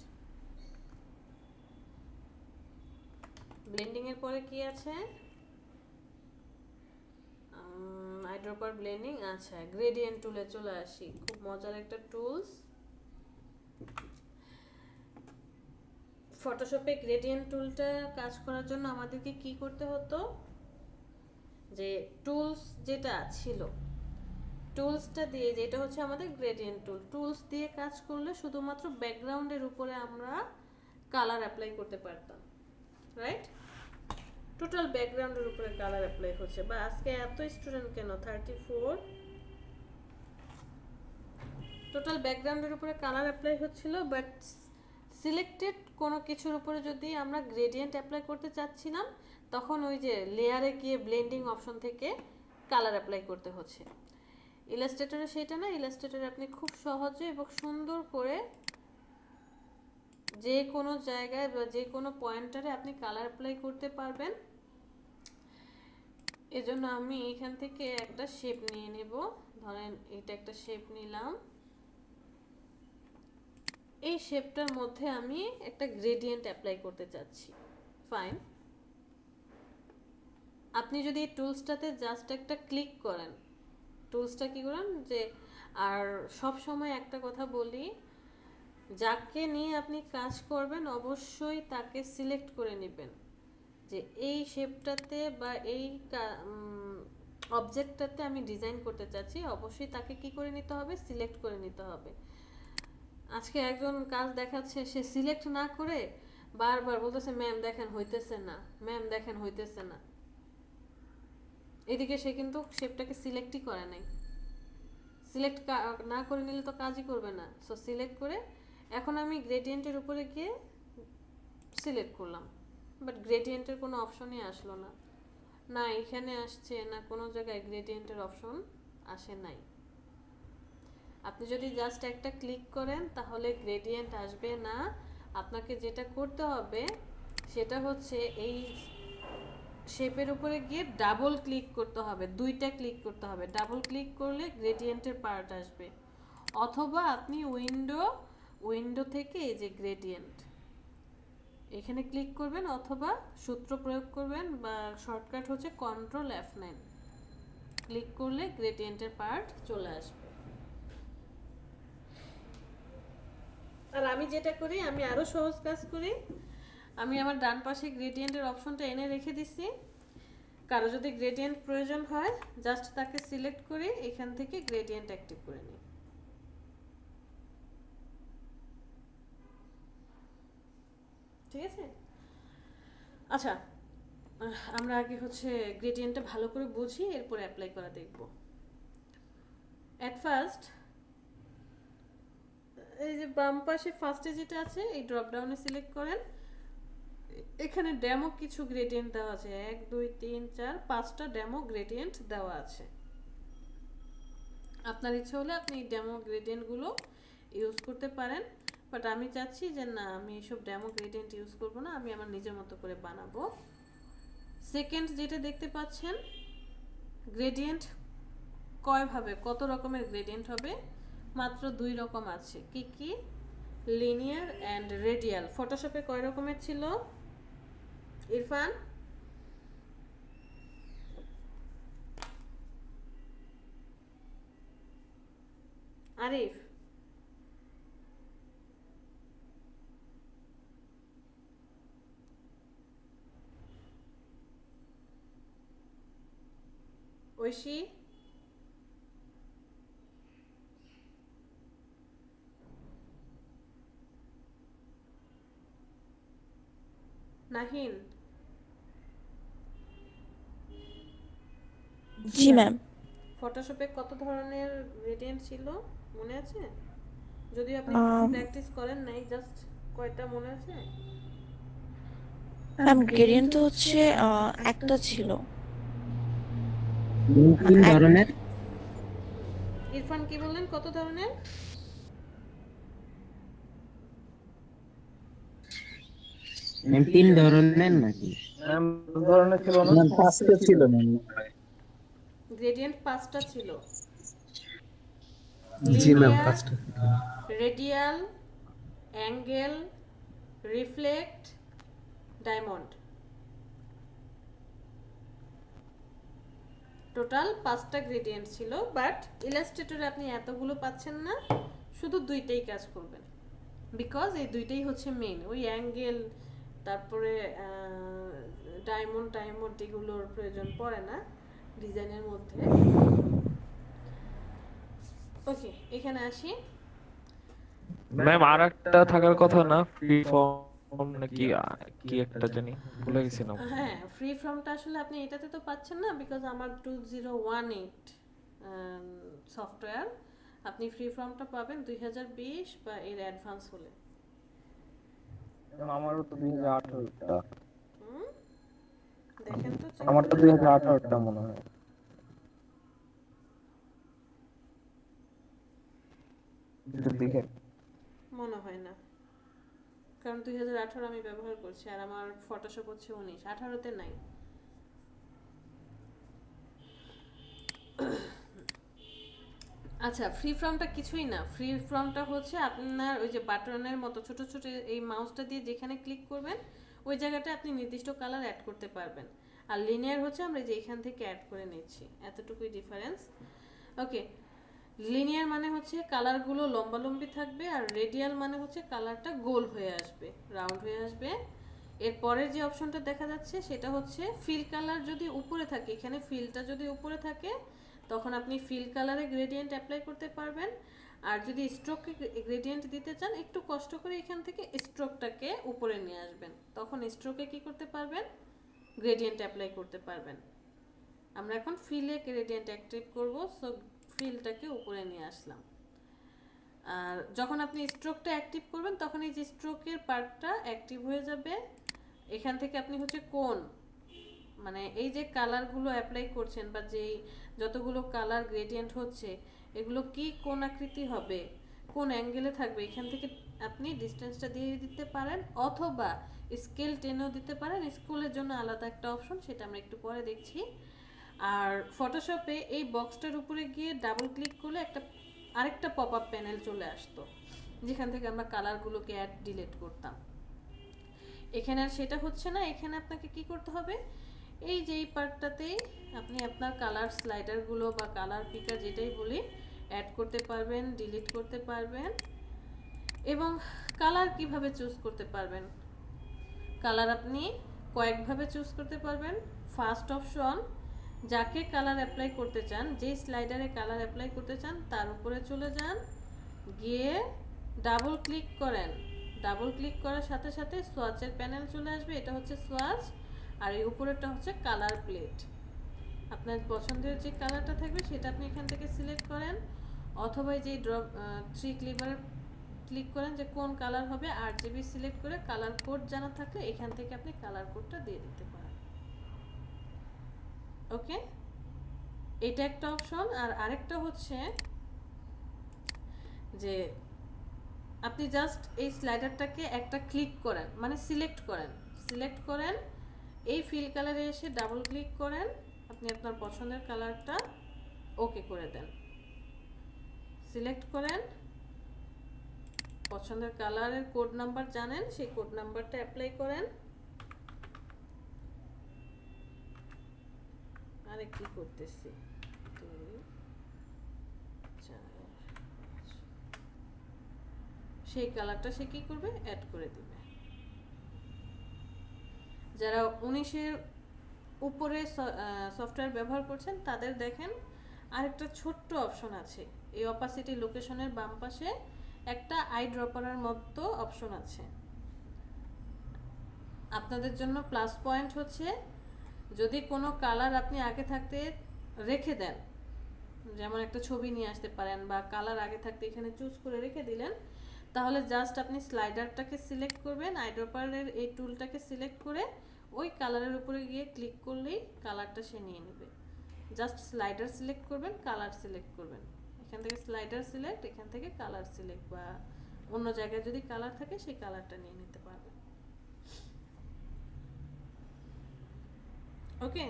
ব্লেন্ডিং এর পরে কি আছে? Eyedropper blending. আচ্ছা, গ্রেডিয়েন্ট টুলে চলে আসি, খুব মজার একটা টুলস। ফটোশপে গ্রেডিয়েন্ট টুলটা কাজ করার জন্য আমাদেরকে কি করতে হতো, যে টুলস যেটা ছিল, টুলসটা দিয়ে, যেটা হচ্ছে আমাদের গ্রেডিয়েন্ট টুল, টুলস দিয়ে কাজ করলে শুধুমাত্র ব্যাকগ্রাউন্ডের উপরে আমরা কালার অ্যাপ্লাই করতে পারতাম, রাইট? টোটাল ব্যাকগ্রাউন্ডের উপরে কালার অ্যাপ্লাই হচ্ছে। বা আজকে এত স্টুডেন্ট কেন, 34, টোটাল ব্যাকগ্রাউন্ডের উপরে কালার অ্যাপ্লাই হচ্ছিল, বাট সিলেক্টেড কোনো কিছুর উপরে যদি আমরা গ্রেডিয়েন্ট অ্যাপ্লাই করতে চাচ্ছিলাম, তখন ওই যে লেয়ারে গিয়ে ব্লেন্ডিং অপশন থেকে কালার অ্যাপ্লাই করতে হচ্ছে। ইলাস্ট্রেটরে সেটা না, ইলাস্ট্রেটরে আপনি খুব সহজে এবং সুন্দর করে যে কোনো জায়গায় বা যে কোনো পয়েন্টারে আপনি কালার অ্যাপ্লাই করতে পারবেন। এজন্য আমি এখান থেকে একটা শেপ নিয়ে নেব, ধরেন এটা একটা শেপ নিলাম, এই শেপটার মধ্যে আমি একটা গ্রেডিয়েন্ট অ্যাপ্লাই করতে চাচ্ছি, ফাইন। আপনি যদি এই টুলসটাতে জাস্ট একটা ক্লিক করেন, টুলসটা কি করেন যে, আর সব সময় একটা কথা বলি, যাকে নিয়ে আপনি কাজ করবেন অবশ্যই তাকে সিলেক্ট করে নেবেন, যে এই শেপটাতে বা এই অবজেক্টটাতে আমি ডিজাইন করতে চাচ্ছি, অবশ্যই তাকে কি করে নিতে হবে, সিলেক্ট করে নিতে হবে। আজকে একজন কাজ দেখাচ্ছে, সে সিলেক্ট না করে বারবার বলতেছে ম্যাম দেখেন হইতেছে না, ম্যাম দেখেন হইতেছে না। এদিকে সে কিন্তু শেপটাকে সিলেক্টই করে নাই। সিলেক্ট না করে নিলে তো কাজই করবে না। সো সিলেক্ট করে এখন আমি গ্রেডিয়েন্টের উপরে গিয়ে সিলেক্ট করলাম, বাট গ্রেডিয়েন্টের কোনো অপশনই আসলো না, না এখানে আসছে না কোনো জায়গায় গ্রেডিয়েন্টের অপশন আসে নাই। আপনি যদি জাস্ট একটা ক্লিক করেন তাহলে গ্রেডিয়েন্ট আসবে না। আপনাকে যেটা করতে হবে সেটা হচ্ছে এই শেপের উপরে গিয়ে ডাবল ক্লিক করতে হবে, দুইটা ক্লিক করতে হবে। ডাবল ক্লিক করলে গ্রেডিয়েন্টের পার্ট আসবে, অথবা আপনি উইন্ডো থেকে এই যে গ্রেডিয়েন্ট এখানে ক্লিক করবেন, অথবা সূত্র প্রয়োগ করবেন, বা শর্টকাট হচ্ছে কন্ট্রোল F9, ক্লিক করলে গ্রেডিয়েন্টের পার্ট চলে আসবে। আর আমি যেটা করি, আমি আরো সহজ কাজ করি, আমি আমার ডান পাশে গ্রেডিয়েন্টের অপশনটা এনে রেখে দিছি। কারো যদি গ্রেডিয়েন্ট প্রয়োজন হয় জাস্ট তাকে সিলেক্ট করে এখান থেকে গ্রেডিয়েন্ট অ্যাক্টিভ করে নিই। ঠিক আছে? আচ্ছা, আমরা আগে হচ্ছে গ্রেডিয়েন্টটা ভালো করে বুঝি, এরপর অ্যাপ্লাই করা দেখব। এট ফার্স্ট এই যে বাম পাশে ফার্স্টে যেটা আছে এই ড্রপ ডাউনে সিলেক্ট করেন, এখানে ডেমো কিছু গ্রেডিয়েন্ট দেওয়া আছে, 1 2 3 4 5টা ডেমো গ্রেডিয়েন্ট দেওয়া আছে। আপনার ইচ্ছা হলে আপনি ডেমো গ্রেডিয়েন্টগুলো ইউজ করতে পারেন, বাট আমি চাচ্ছি যে না, আমি এইসব ডেমো গ্রেডিয়েন্ট ইউজ করব না, আমি আমার নিজের মতো করে বানাবো। সেকেন্ড যেটা দেখতে পাচ্ছেন, গ্রেডিয়েন্ট কয়ভাবে, কত রকমের গ্রেডিয়েন্ট হবে? মাত্র 2 রকম আছে। কি কি? Linear and radial. ফটোশপে কয় রকমের ছিল ইরফান? আরিফ? ঐশী? নাহিন, জি ম্যাম। ফটোশপে কত ধরনের গ্রেডিয়েন্ট ছিল মনে আছে? যদি আপনি প্র্যাকটিস করেন নাই, জাস্ট কয়টা মনে আছে? ম্যাম গ্রেডিয়েন্ট তো হচ্ছে একটা ছিল। তিন ধরনের। ইরফান কি বললেন, কত ধরনের? ম্যাম তিন ধরনের নাকি? ম্যাম ধরনের ছিল না, ম্যাম পাঁচটা ছিল ম্যাম। গ্রেডিয়েন্ট 5টা ছিল। জি ম্যাম লিনিয়ার, 5টা। Radial, angle, reflect, diamond. Total 5টা গ্রেডিয়েন্ট ছিল, বাট ইলাস্ট্রেটরে আপনি এতগুলো পাচ্ছেন না, শুধু দুইটাই কাজ করবেন, বিকজ এই দুইটাই হচ্ছে মেইন। ওই অ্যাঙ্গেল, তারপরে ডায়মন্ড এগুলোর প্রয়োজন পড়ে না ডিজাইনের মধ্যে। ওকে, এখানে আসি। ম্যাম আর একটা থাকার কথা না, ফ্রি ফর্ম নাকি কি একটা জানি ভুলে গেছি নাম। হ্যাঁ, ফ্রি ফর্মটা আসলে আপনি এটাতে তো পাচ্ছেন না, বিকজ আমার 2018 সফটওয়্যার। আপনি ফ্রি ফর্মটা পাবেন 2020 বা এর অ্যাডভান্স হলে। আমারও তো 2018টা, দেখেন তো, আমার তো 2018টা মনে হয়। দেখেন, মনে হয় না, কারণ 2018 আমি ব্যবহার করছি, আর আমার ফটোশপ হচ্ছে 19, 18তে নাই। আচ্ছা, ফ্রি ফর্মটা কিছুই না। ফ্রি ফর্মটা হচ্ছে আপনার ওই যে বাটনের মতো ছোট ছোট, এই মাউসটা দিয়ে যেখানে ক্লিক করবেন ওই জায়গাটা আপনি নির্দিষ্ট কালার অ্যাড করতে পারবেন। আর লিনিয়ার হচ্ছে আমরা যে এখান থেকে অ্যাড করে নিচ্ছি, এতটুকুই ডিফারেন্স। ওকে, লিনিয়ার মানে হচ্ছে কালারগুলো লম্বালম্বি থাকবে, আর রেডিয়াল মানে হচ্ছে কালারটা গোল হয়ে আসবে, রাউন্ড হয়ে আসবে। এরপরের যে অপশনটা দেখা যাচ্ছে সেটা হচ্ছে ফিল কালার। যদি উপরে থাকে, এখানে ফিলটা যদি উপরে থাকে তখন আপনি ফিল কালারে গ্রেডিয়েন্ট অ্যাপ্লাই করতে পারবেন। আর যদি স্ট্রোকে গ্রেডিয়েন্ট দিতে চান, একটু কষ্ট করে এখান থেকে স্ট্রোকটাকে উপরে নিয়ে আসবেন, তখন স্ট্রোকে কি করতে পারবেন, গ্রেডিয়েন্ট অ্যাপ্লাই করতে পারবেন। আমরা এখন ফিলে গ্রেডিয়েন্ট অ্যাক্টিভ করব, সো ফিলটাকে উপরে নিয়ে আসলাম। আর যখন আপনি স্ট্রোকটা অ্যাক্টিভ করবেন তখন এই যে স্ট্রোকের পার্টটা অ্যাক্টিভ হয়ে যাবে। এখান থেকে আপনি হচ্ছে কোন, মানে এই যে কালারগুলো অ্যাপ্লাই করছেন বা যেই যতগুলো কালার গ্রেডিয়েন্ট হচ্ছে এগুলো কি কোন আকৃতি হবে, কোন অ্যাঙ্গেলে থাকবে, এখান থেকে আপনি ডিস্টেন্সটা দিয়ে দিতে পারেন, অথবা স্কেল টেনেও দিতে পারেন। স্কুলের জন্য আলাদা একটা অপশন, সেটা আমরা একটু পরে দেখছি। আর ফটোশপে এই বক্সটার উপরে গিয়ে ডাবল ক্লিক করলে আরেকটা পপ আপ প্যানেল চলে আসতো, যেখান থেকে আমরা কালারগুলোকে অ্যাড ডিলিট করতাম। এখানে আর সেটা হচ্ছে না। এখানে আপনাকে কি করতে হবে, এই যে এই পার্টটাতেই আপনি আপনার কালার স্লাইডারগুলো বা কালার পিকার যেটাই বলি অ্যাড করতে পারবেন, ডিলিট করতে পারবেন। এবং কালার কিভাবে চুজ করতে পারবেন, কালার আপনি কয়েকভাবে চুজ করতে পারবেন। ফার্স্ট অপশন, যাকে কালার অ্যাপ্লাই করতে চান, যে স্লাইডারে কালার অ্যাপ্লাই করতে চান তার উপরে চলে যান, গিয়ে ডাবল ক্লিক করেন। ডাবল ক্লিক করার সাথে সাথে সোয়াচের প্যানেল চলে আসবে, এটা হচ্ছে সোয়াচ। আর এই উপরেরটা হচ্ছে কালার প্লেট। আপনার পছন্দের যে কালারটা থাকবে সেটা আপনি এখান থেকে সিলেক্ট করেন, অথবা যে ড্রপ 3 ক্লিপারে ক্লিক করেন যে কোন কালার হবে, RGB সিলেক্ট করে কালার কোড জানা থাকলে এখান থেকে আপনি কালার কোডটা দিয়ে দিতে পারেন। ওকে, এটা একটা অপশন। আর আরেকটা হচ্ছে যে আপনি জাস্ট এই স্লাইডারটাকে একটা ক্লিক করেন, মানে সিলেক্ট করেন, এই ফিল কালারে এসে ডাবল ক্লিক করেন, আপনি আপনার পছন্দের কালারটা ওকে করে দেন, সিলেক্ট করেন, পছন্দের কালারের কোড নাম্বার জানেন, সেই কোড নাম্বারটা অ্যাপ্লাই করেন। আরে কি করতেছি, সেই কালারটা সে কি করবে, অ্যাড করে দিবে। যারা 19-এর উপরে সফটওয়্যার ব্যবহার করছেন তাদের দেখেন আরেকটা ছোট্ট অপশন আছে, এই অপাসিটি লোকেশনের বাম পাশে একটা আই ড্রপারের মতো অপশন আছে। আপনাদের জন্য প্লাস পয়েন্ট হচ্ছে যদি কোনো কালার আপনি আগে থাকতে রেখে দেন, যেমন একটা ছবি নিয়ে আসতে পারেন বা কালার আগে থাকতে এখানে চুজ করে রেখে দিলেন, তাহলে জাস্ট আপনি স্লাইডারটাকে সিলেক্ট করবেন, আইড্রপারের এই টুলটাকে সিলেক্ট করে ওই কালারের উপরে গিয়ে ক্লিক করলেই কালারটা সে নিয়ে নেবে। জাস্ট স্লাইডার সিলেক্ট করবেন, কালার সিলেক্ট করবেন, এখান থেকে স্লাইডার সিলেক্ট, এখান থেকে কালার সিলেক্ট, বা অন্য জায়গায় যদি কালার থাকে সেই কালারটা নিয়ে নিতে পারবেন। ওকে,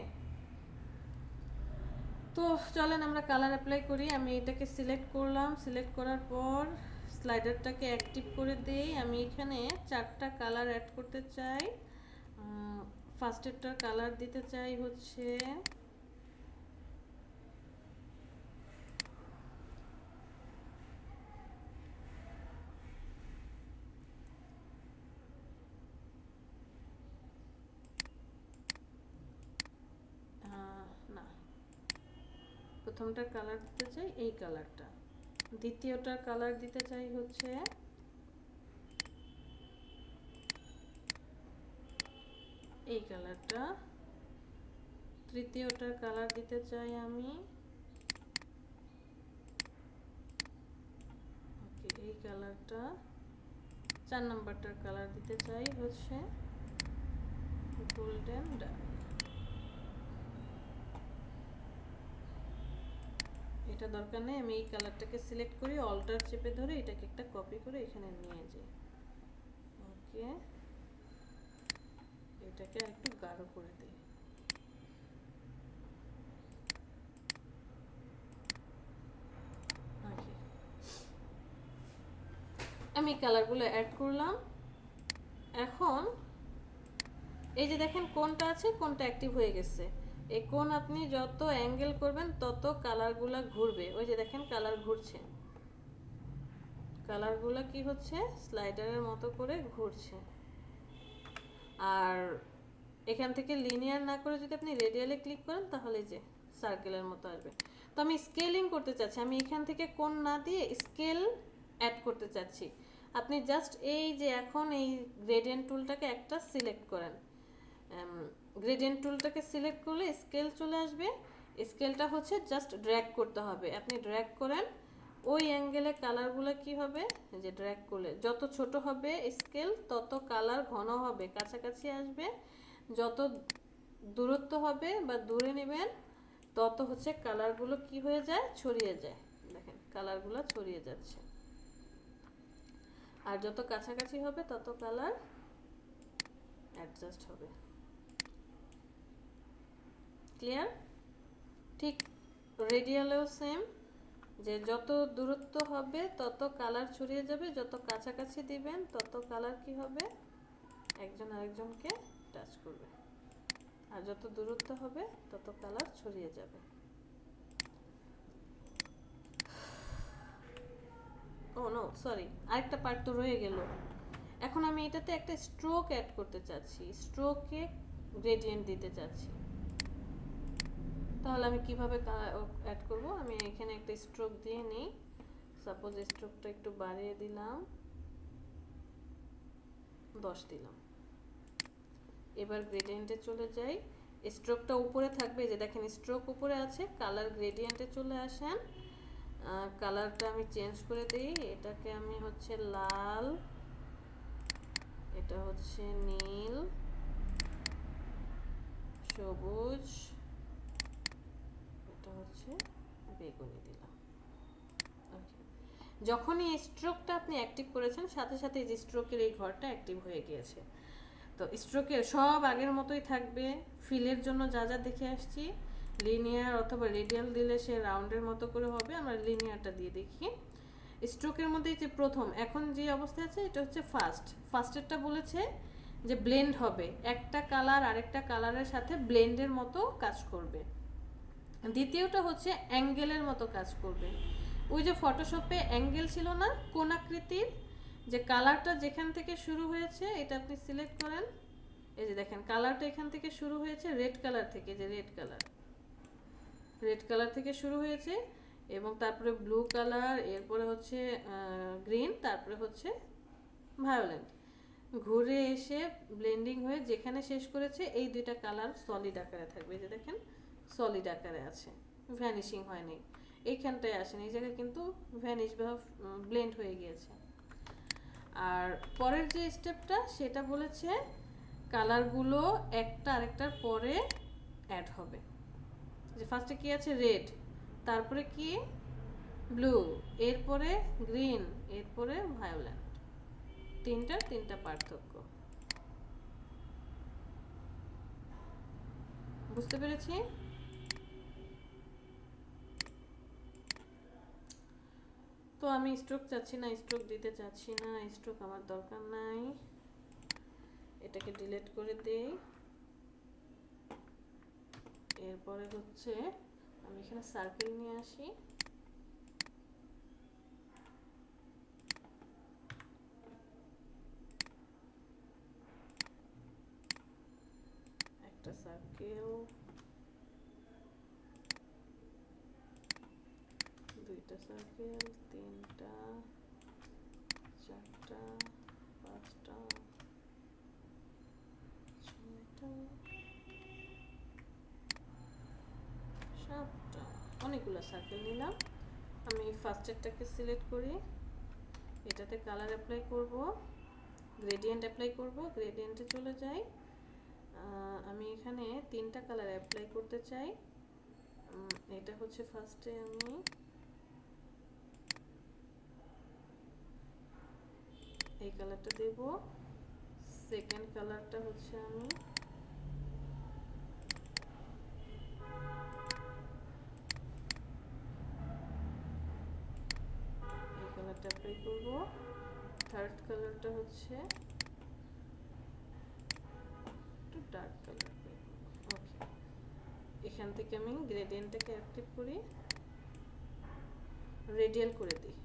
তো চলেন আমরা কালার অ্যাপ্লাই করি। আমি এটাকে সিলেক্ট করলাম, সিলেক্ট করার পর স্লাইডারটাকে অ্যাক্টিভ করে দিই। আমি এখানে 4টা কালার অ্যাড করতে চাই। ফার্স্টেরটার কালার দিতে চাই হচ্ছে না, প্রথমটার কালার দিতে চাই এই কালারটা, দ্বিতীয়টার কালার দিতে চাই হচ্ছে এই কালারটা, তৃতীয়টার কালার দিতে চাই আমি ওকে এই কালারটা, 4 নাম্বারটার কালার দিতে চাই হচ্ছে গোল্ডেন ডাই। এটা দরকার নেই, আমি এই কালারটাকে সিলেক্ট করি, অল্টার চেপে ধরে এটাকে একটা কপি করে এখানে নিয়ে যাই। ওকে, এটাকে একটু গাঢ় করে দিই। ওকে, আমি কালারগুলো অ্যাড করলাম। এখন এই যে দেখেন কোনটা আছে, কোনটা অ্যাক্টিভ হয়ে গেছে। এই কোন আপনি যত অ্যাঙ্গেল করবেন তত কালারগুলো ঘুরবে। ওই যে দেখেন কালার ঘুরছে, কালারগুলো কি হচ্ছে স্লাইডারের মতো করে ঘুরছে। আর এখান থেকে লিনিয়ার না করে যদি আপনি রেডিয়ালে ক্লিক করেন তাহলে যে সার্কেলের মতো আসবে। তো আমি স্কেলিং করতে চাচ্ছি, আমি এখান থেকে কোন না দিয়ে স্কেল অ্যাড করতে চাচ্ছি। আপনি জাস্ট এই যে এখন এই গ্রেডিয়েন্ট টুলটাকে একটা সিলেক্ট করেন, গ্রেডিয়েন্ট টুলটাকে সিলেক্ট করলে স্কেল চলে আসবে। স্কেলটা হচ্ছে জাস্ট ড্র্যাগ করতে হবে, আপনি ড্র্যাগ করেন ওই অ্যাঙ্গেলে কালারগুলো কি হবে, যে ড্র্যাগ করলে যত ছোট হবে স্কেল তত কালার ঘন হবে, কাছাকাছি আসবে, যত দূরত্ব হবে বা দূরে নেবেন তত হচ্ছে কালারগুলো কি হয়ে যায়, ছড়িয়ে যায়। দেখেন কালারগুলো ছড়িয়ে যাচ্ছে, আর যত কাছাকাছি হবে তত কালার অ্যাডজাস্ট হবে। ক্লিয়ার? ঠিক রেডিয়ালেও সেম, যে যত দূরত্ব হবে তত কালার ছড়িয়ে যাবে, যত কাছাকাছি দিবেন তত কালার কি হবে, একজন আরেকজনকে টাচ করবে, আর যত দূরত্ব হবে তত কালার ছড়িয়ে যাবে। ও নো সরি, আরেকটা পার্ট তো রয়ে গেল। এখন আমি এটাতে একটা স্ট্রোক অ্যাড করতে চাচ্ছি, স্ট্রোকে গ্রেডিয়েন্ট দিতে চাচ্ছি। তাহলে আমি কিভাবে অ্যাড করব, আমি এখানে একটা স্ট্রোক দিয়ে নিই। সাপোজ স্ট্রোকটা একটু বাড়িয়ে দিলাম, 10 দিলাম। এবার গ্রেডিয়েন্টে চলে যাই, স্ট্রোকটা উপরে থাকবে, যে দেখেন স্ট্রোক উপরে আছে, কালার গ্রেডিয়েন্টে চলে আসেন। কালারটা আমি চেঞ্জ করে দিই, এটাকে আমি হচ্ছে লাল, এটা হচ্ছে নীল, সবুজ, এটা হচ্ছে বেগুনি দিলাম। ওকে, যখনই স্ট্রোকটা আপনি অ্যাক্টিভ করেছেন সাথে সাথে এই যে স্ট্রোকের এই ঘরটা অ্যাক্টিভ হয়ে গিয়েছে। তো স্ট্রোকের সব আগের মতোই থাকবে। ফিলের জন্য যা যা দেখে আসছি, লিনিয়ার অথবা রেডিয়াল দিলে সে রাউন্ডের মতো করে হবে, আমরা লিনিয়ারটা দিয়ে দেখি। স্ট্রোকের মধ্যে যে প্রথম এখন যে অবস্থা আছে এটা হচ্ছে ফার্স্টেরটা বলেছে যে ব্লেন্ড হবে, একটা কালার আরেকটা কালারের সাথে ব্লেন্ডের মতো কাজ করবে। দ্বিতীয়টা হচ্ছে অ্যাঙ্গেলের মতো কাজ করবে। ওই যে ফটোশপে অ্যাঙ্গেল ছিল না কোণাকৃতির, যে কালারটা যেখান থেকে শুরু হয়েছে এটা আপনি সিলেক্ট করেন, এই যে দেখেন কালারটা এখান থেকে শুরু হয়েছে রেড কালার থেকে, যে রেড কালার থেকে শুরু হয়েছে, এবং তারপরে ব্লু কালার, এরপরে হচ্ছে গ্রিন, তারপরে হচ্ছে ভায়োলেট। ঘুরে এসে ব্লেন্ডিং হয়ে যেখানে শেষ করেছে এই দুইটা কালার সলিড আকারে থাকবে। এই যে দেখেন সলিড আকারে আছে, ভ্যানিশিং হয়নি, এইখানটায় আসেনি, এই জায়গায় কিন্তু ভ্যানিশ বা ব্লেন্ড হয়ে গিয়েছে। আর পরের যে স্টেপটা সেটা বলেছে কালারগুলো একটা আরেকটার পরে অ্যাড হবে। যে ফার্স্টে কি আছে রেড, তারপরে কি ব্লু, এরপরে গ্রিন, এরপরে ভায়োলেট। তিনটা পার্থক্য বুঝতে পেরেছি? তো আমি স্ট্রোক চাচ্ছি না, স্ট্রোক দিতে চাচ্ছি না, স্ট্রোক আমার দরকার নাই, এটাকে ডিলিট করে দেই। এরপরে হচ্ছে আমি এখানে সার্কেল নিয়ে আসি, একটা সার্কেল, দুইটা সার্কেল, তিনটা, চারটা, পাঁচটা, ছয়টা, সাতটা, অনেকগুলো সার্কেল নিলাম। আমি ফার্স্টেরটাকে সিলেক্ট করি, এটাতে কালার অ্যাপ্লাই করব, গ্রেডিয়েন্ট অ্যাপ্লাই করব, গ্রেডিয়েন্টে চলে যাই। আমি এখানে তিনটা কালার অ্যাপ্লাই করতে চাই। এটা হচ্ছে ফার্স্টে আমি এই কালারটা দেব, সেকেন্ড কালারটা হচ্ছে আমি এই কালারটা অ্যাপ্লাই করব, থার্ড কালারটা হচ্ছে একটু ডার্ক কালার অ্যাপ্লাই করব। ওকে, এখান থেকে আমি গ্রেডিয়েন্টটাকে অ্যাক্টিভ করি, রেডিয়াল করে দিই।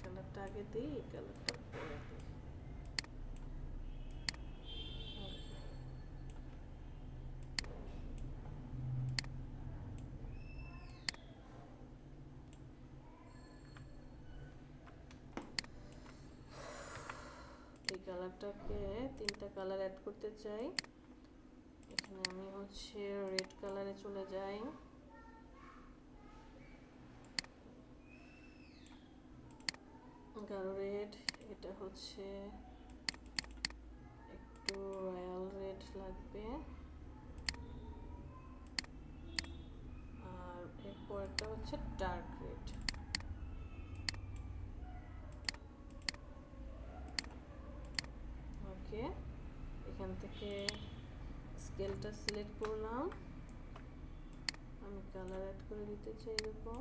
কালারটা আগে দিই, এই কালারটা পরে দিই। এই কালারটাকে তিনটা কালার অ্যাড করতে চাই। এখানে আমি হচ্ছে রেড কালারে চলে যাই, গাঢ় রেড, এটা হচ্ছে একটু রয়্যাল রেড লাগবে, আর এরপর একটা হচ্ছে ডার্ক রেড। ওকে, এখান থেকে স্কেলটা সিলেক্ট করলাম, আমি কালার অ্যাড করে দিতে চাই এরকম।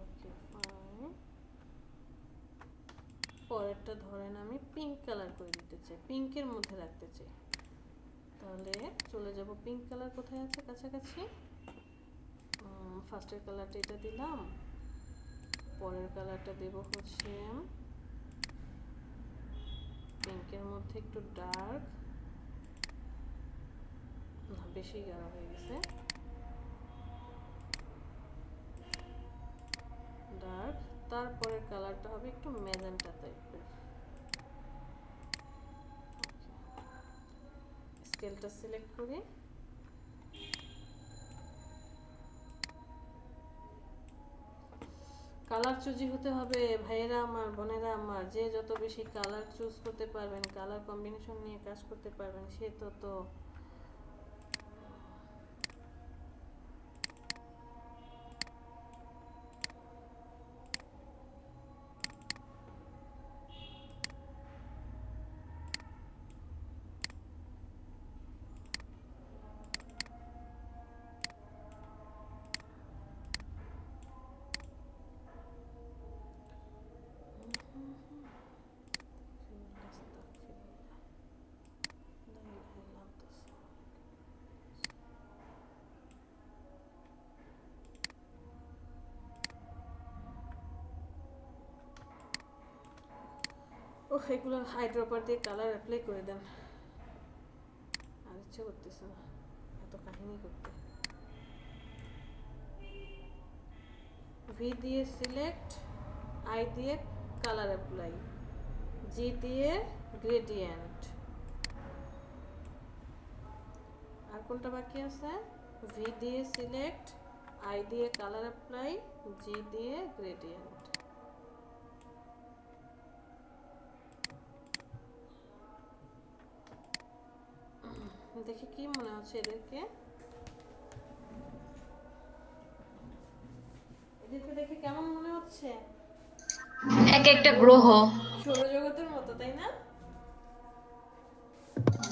ওকে ফাইন, পরেরটা ধরেন আমি পিঙ্ক কালার করে দিতে চাই, পিঙ্কের মধ্যে রাখতে চাই, তাহলে চলে যাব পিঙ্ক কালার কোথায় আছে কাছাকাছি। ফার্স্টের কালারটা এটা দিলাম, পরের কালারটা দেব হচ্ছে পিঙ্কের মধ্যে একটু ডার্ক, না বেশি গাঢ় হয়ে গেছে, ডার্ক। তারপরের কালারটা হবে একটু ম্যাজেন্টা টাইপের। স্কেলটা সিলেক্ট করি, কালার চুজি হতে হবে ভাইয়েরা আমার, বোনেরা আমার, যে যত বেশি কালার চুজ করতে পারবেন, কালার কম্বিনেশন নিয়ে কাজ করতে পারবেন, সে তত এগুলো হাইড্রোপার দিয়ে কালার অ্যাপ্লাই করে দেন। আর ইচ্ছে করতেছে না এত কাহিনী করতে। ভি দিয়ে সিলেক্ট, আই দিয়ে কালার অ্যাপ্লাই, জি দিয়ে গ্রেডিয়েন্ট। আর কোনটা বাকি আছে? ভি দিয়ে সিলেক্ট, আই দিয়ে কালার অ্যাপ্লাই, জি দিয়ে গ্রেডিয়েন্ট। দেখি কি মনে হচ্ছে এদেরকে দেখে কেমন মনে হচ্ছে? এক একটা গ্রহ। সৌরজগতের মতো, তাই না?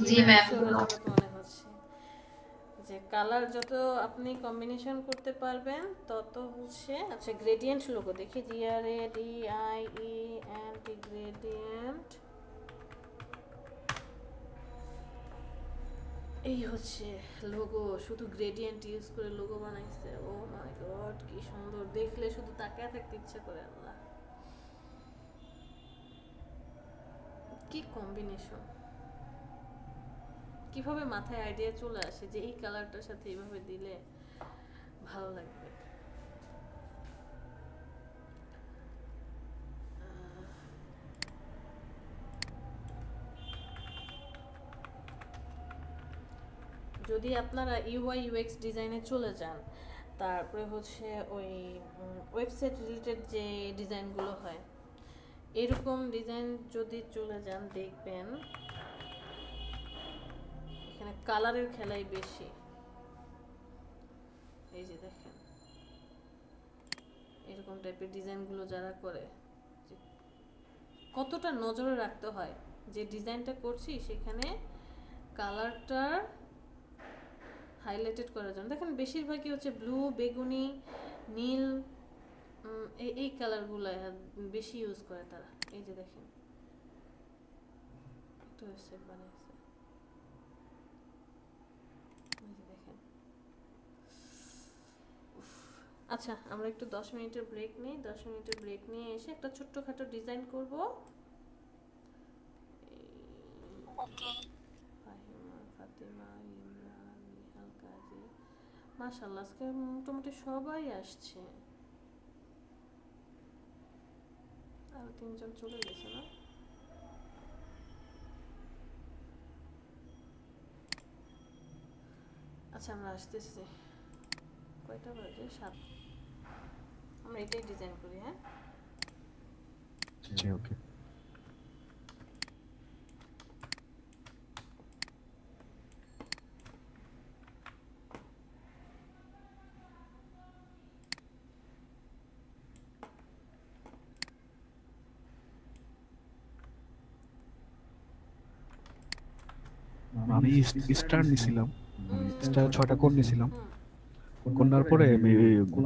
জি ম্যাম। সৌরজগৎ মনে হচ্ছে। যে কালার যত আপনি কম্বিনেশন করতে পারবেন তত হচ্ছে। আচ্ছা গ্রেডিয়েন্ট লোগো দেখি, GRADIENT গ্রেডিয়েন্ট। এই হচ্ছে লোগো, শুধু গ্রেডিয়েন্ট ইউজ করে লোগো বানাইছে। ও মাই গড কি সুন্দর, দেখলে শুধু তাকায় থাকতে ইচ্ছা করে। আল্লাহ কি কম্বিনেশন, কিভাবে মাথায় আইডিয়া চলে আসে যে এই কালারটার সাথে এইভাবে দিলে ভালো লাগবে। যদি আপনারা ইউআই ইউএক্স ডিজাইনে চলে যান, তারপরে হচ্ছে ওই ওয়েবসাইট রিলেটেড যে ডিজাইনগুলো হয়, এরকম ডিজাইন যদি চলে যান দেখবেন এখানে কালারের খেলাই বেশি। এই যে দেখেন এরকম টাইপের ডিজাইনগুলো যারা করে কতটা নজরে রাখতে হয় যে ডিজাইনটা করছি সেখানে কালারটা হাইলাইটেড করার জন্য। দেখেন বেশিরভাগই হচ্ছে ব্লু, বেগুনি, নীল, এই কালারগুলো বেশি ইউজ করে তারা। এই যে দেখেন একটা ওয়েবসাইট বানাইছে, এই যে দেখেন। আচ্ছা আমরা একটু 10 মিনিটের ব্রেক নিই। 10 মিনিটের ব্রেক নিয়ে এসে একটা ছোট্টখাটো ডিজাইন করব। ওকে। ফাতিমা, ইমরান, নিহাল, কাজী, মাশাআল্লাহ আজকে মোটামুটি সবাই আসছে। আর 3 জন চলে গেছে না? আচ্ছা আমরা আসতেছি। কয়টা বাজে? 7। আমরা এটাই ডিজাইন করি। হ্যাঁ জি ওকে। আমি স্টার নিছিলাম, স্টার 6টা কোণ নিছিলাম। কোণার পরে আমি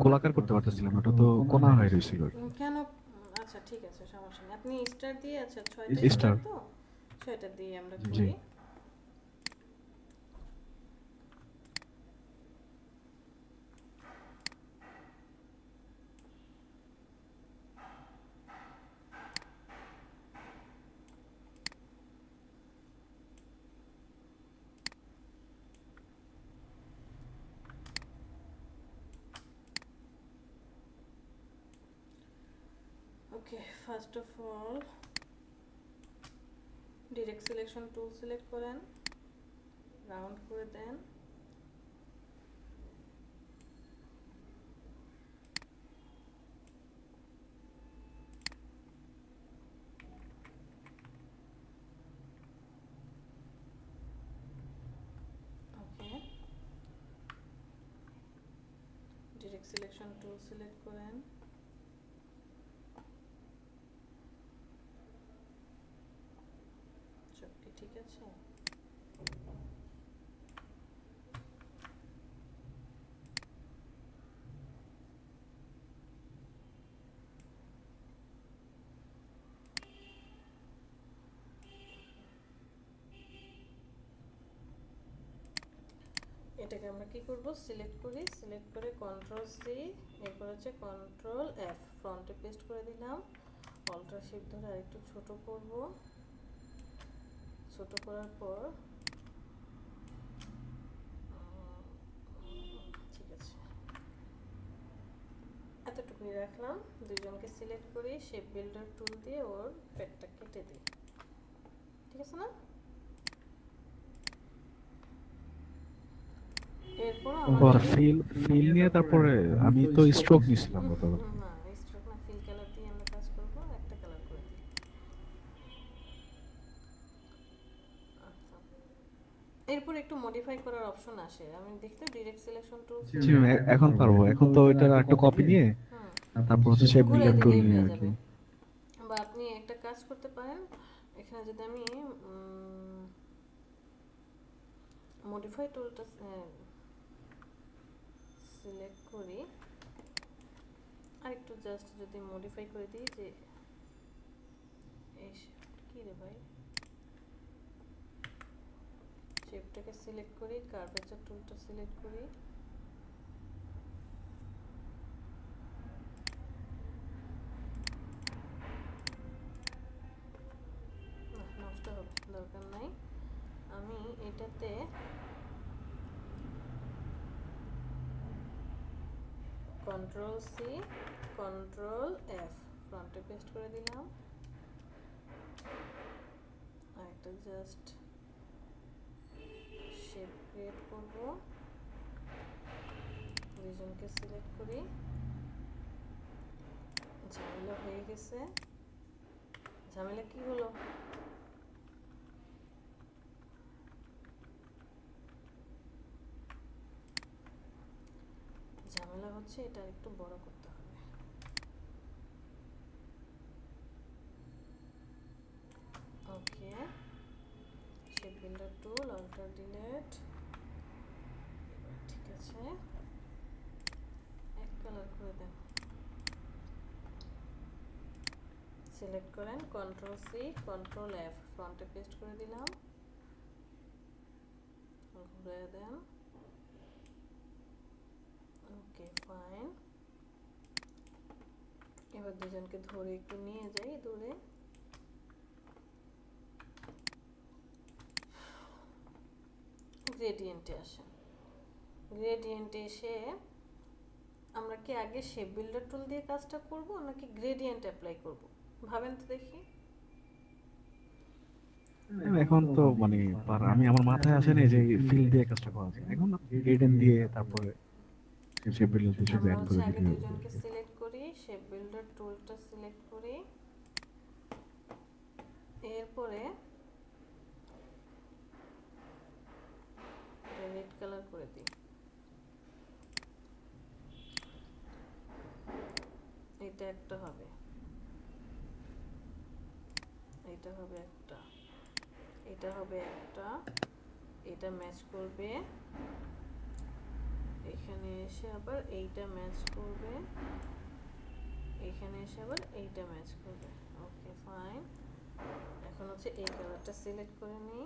গোলাকার করতে পারতেছিলাম, ওটা তো কোণা হয়ে রইছিল। কেন? আচ্ছা ঠিক আছে সমস্যা নেই। আপনি স্টার দিয়ে, আচ্ছা 6টা স্টার তো 6টা দিয়ে আমরা জি। করি। Okay first of all direct selection tool select করেন, রাউন্ড করে দেন। ওকে ডিরেক্ট সিলেকশন টুল সিলেক্ট করেন, সব কি ঠিক আছে? এটাকে আমরা কি করব? সিলেক্ট করি, সিলেক্ট করে কন্ট্রোল সি, এরপর হচ্ছে কন্ট্রোল এফ, ফ্রন্টে পেস্ট করে দিলাম। অল্টার শিফট ধরে আরেকটু ছোট করব। ছোট করার পর ঠিক আছে, এতটুকুই রাখলাম। দুইজনকে সিলেক্ট করি, শেপ বিল্ডার টুল দিয়ে ওর পেটটা কেটে দিই, ঠিক আছে না? এরপর ফিল নিয়ে তারপরে আমি তো স্ট্রোক নিছিলাম গতবার। না স্ট্রোক না, ফিল কালার দিয়ে আমরা কাজ করব। একটা কালার করে দিই। আচ্ছা, এরপর একটু মডিফাই করার অপশন আসে, আমি দেখতে ডিরেক্ট সিলেকশন টুল জি ম্যাম, এখন পারবো। এখন তো এটার একটা কপি নিয়ে তারপর হচ্ছে শেপ ঘুরে বিল্ডার টুল দিলেই নিয়ে হয়ে আর কি। যাবে। বা আপনি একটা কাজ করতে পারেন, এখানে যদি আমি মডিফাই টুলটা সিলেক্ট করি, আর একটু জাস্ট যদি মডিফাই করে দিই, যে এই কি রে ভাই, শেপটাকে সিলেক্ট করি, কার্ভেচার টুলটা সিলেক্ট করি, নষ্ট হবে, দরকার নাই। আমি এটাতে কন্ট্রোল সি কন্ট্রোল এফ ফ্রন্টে পেস্ট করে দিলাম। আর একটা জাস্ট শেপ ক্রিয়েট করব, দুইজনকে সিলেক্ট করি, ঝামেলা হয়ে গেছে। ঝামেলা কি হলো? ঝামেলা হচ্ছে এটা একটু বড় করতে হবে। Okay, shape builder tool, alter delete, ঠিক আছে, এক কালার করে দেন। সিলেক্ট করেন, কন্ট্রোল সি কন্ট্রোল এফ ফ্রন্টে পেস্ট করে দিলাম, ঘুরে দেন। Okay fine. এবার দুজনকে ধরে একটু নিয়ে যাই দূরে। গ্রেডিয়েন্টে আসেন। গ্রেডিয়েন্টে এসে আমরা কি আগে শেপ বিল্ডার টুল দিয়ে কাজটা করব নাকি গ্রেডিয়েন্ট অ্যাপ্লাই করব? ভাবেন তো দেখি। এখন তো মানে আমি আমার মাথায় আসে না যে ফিল দিয়ে কাজটা করা যায়। এখন গ্রেডেন দিয়ে তারপরে শেপ বিল্ডার কিছু আমরা অ্যাড হচ্ছে করে আগে দিলে দুজনকে সিলেক্ট করি, শেপ বিল্ডার টুলটা সিলেক্ট করি, এরপরে রেড কালার করে দিই। এটা একটা হবে, এটা হবে একটা, এটা হবে একটা, এটা ম্যাচ করবে, এখানে এসে আবার এইটা ম্যাচ করবে, এখানে এসে আবার এইটা ম্যাচ করবে। Okay fine. এখন হচ্ছে এই কালারটা সিলেক্ট করে নিই,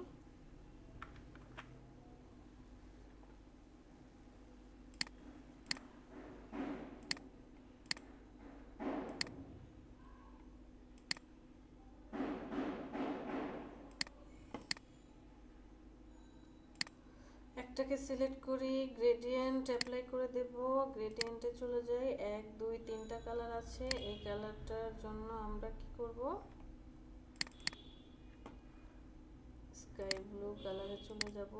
একটাকে সিলেক্ট করি, গ্রেডিয়েন্ট অ্যাপ্লাই করে দেব। গ্রেডিয়েন্টে চলে যাই, 1 2 3টা কালার আছে। এই কালারটার জন্য আমরা কি করব, স্কাই ব্লু কালারে চলে যাব।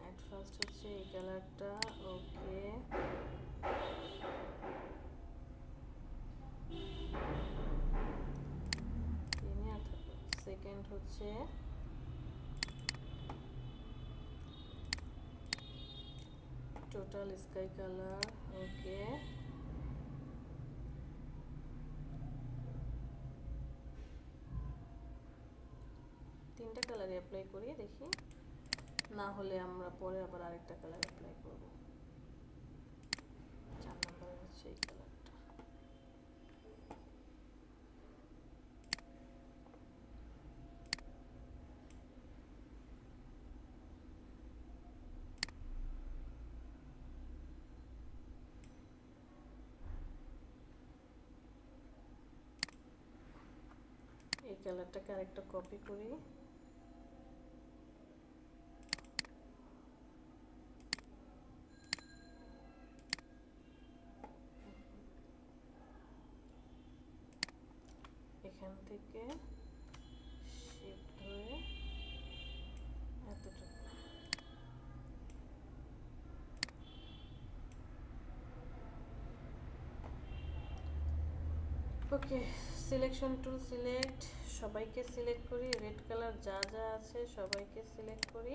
এট ফার্স্ট হচ্ছে এই কালারটা, ওকে সেকেন্ড হচ্ছে টোটাল স্কাই কালার, ওকে তিনটা কালার অ্যাপ্লাই করি, দেখি না হলে আমরা পরে আবার আরেকটা কালার অ্যাপ্লাই করব। 4 নম্বরে হচ্ছে এই কালারটা। এই কালারটাকে আরেকটা কপি করি। এখান থেকে শিফট ধরে এতটুকু। ওকে, সিলেকশন টুল সিলেক্ট, সবাইকে সিলেক্ট করি। রেড কালার যা যা আছে সবাইকে সিলেক্ট করি।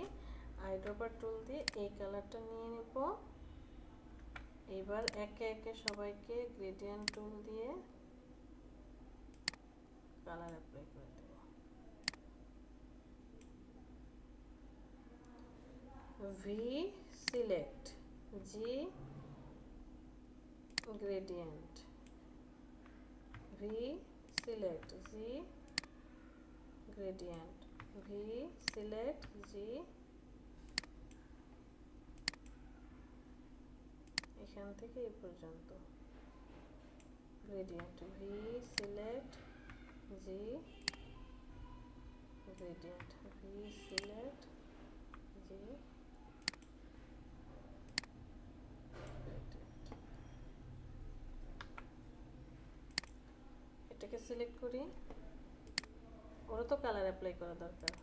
আইড্রপার টুল দিয়ে এই কালারটা নিয়ে নেব। এবার একে একে সবাইকে গ্রেডিয়েন্ট টুল দিয়ে কালার অ্যাপ্লাই করে দেব। ভি সিলেক্ট, জি গ্রেডিয়েন্ট, ভি সিলেক্ট, জি গ্রেডিয়েন্ট, ভি সিলেক্ট, জি, এখান থেকে এই পর্যন্ত গ্রেডিয়েন্ট, ভি সিলেক্ট, জি গ্রেডিয়েন্ট, ভি সিলেক্ট, জি গ্রেডিয়েন্ট। এটাকে সিলেক্ট করি, ওরা তো কালার অ্যাপ্লাই করা দরকার।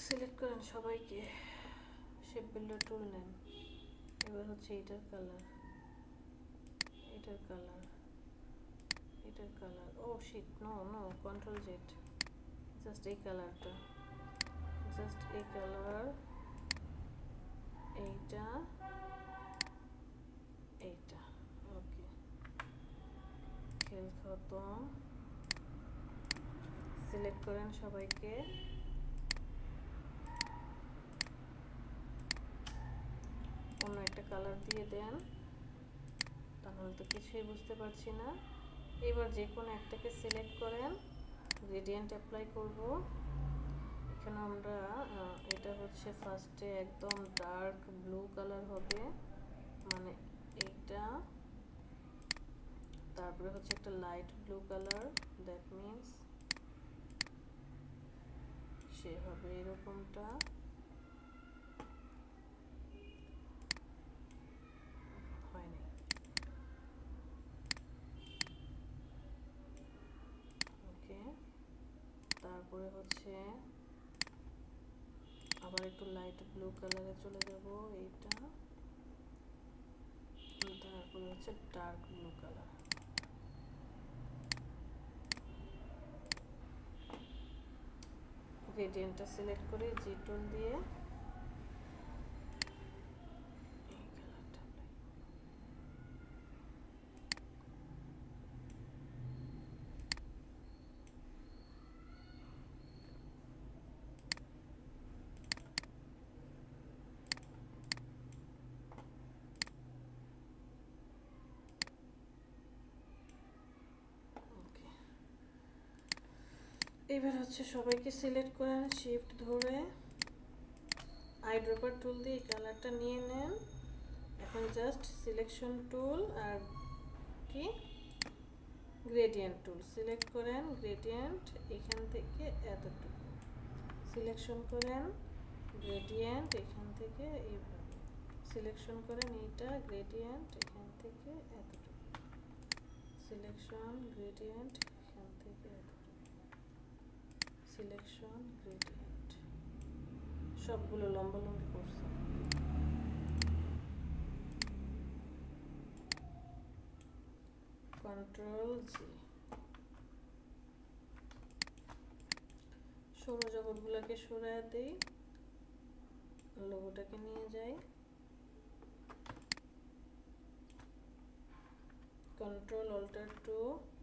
সিলেক্ট করেন সবাইকে, শেপ বিল্ডার টুল নেন। এবার হচ্ছে এটার কালার, এটার কালার, এটার colour, oh shit, no no, control Z, just এই কালারটা, জাস্ট এই কালার, এইটা, এইটা। ওকে, খেল খতম। সিলেক্ট করেন সবাইকে, অন্য একটা কালার দিয়ে দেন, তাহলে তো কিছুই বুঝতে পারছি না। এবার যে কোনো একটাকে সিলেক্ট করেন, গ্রেডিয়েন্ট অ্যাপ্লাই করব। এখানে আমরা এটা হচ্ছে ফার্স্টে একদম ডার্ক ব্লু কালার হবে, মানে এইটা, তারপরে হচ্ছে একটা light blue colour, that means সে হবে এরকমটা। হয়নি, ওকে। তারপরে হচ্ছে আবার একটু লাইট ব্লু কালারে চলে যাব, এইটা, তারপরে হচ্ছে ডার্ক ব্লু কালার। গ্রেডিয়েন্টটা সিলেক্ট করে জি টুল দিয়ে এই কালারটা অ্যাপ্লাই। ওকে, এবার হচ্ছে সবাইকে সিলেক্ট করেন, শিফট ধরে আইড্রপার টুল দিয়ে এই কালারটা নিয়ে নেন। এখন জাস্ট সিলেকশন টুল আর কি গ্রেডিয়েন্ট টুল সিলেক্ট করেন, গ্রেডিয়েন্ট এখান থেকে এতটুকু সিলেকশন করেন, গ্রেডিয়েন্ট এখান থেকে এইভাবে সিলেকশন করেন এটা গ্রেডিয়েন্ট এখান থেকে এতটুকু সিলেকশন গ্রেডিয়েন্ট এখান থেকে এতটুকু সিলেকশন গ্রেডিয়েন্ট সবগুলো লম্বালম্বি করছে কন্ট্রোল জি সৌরজগৎগুলোকে সরিয়ে দেই লোগোটাকে নিয়ে যাই কন্ট্রোল অল্টার 2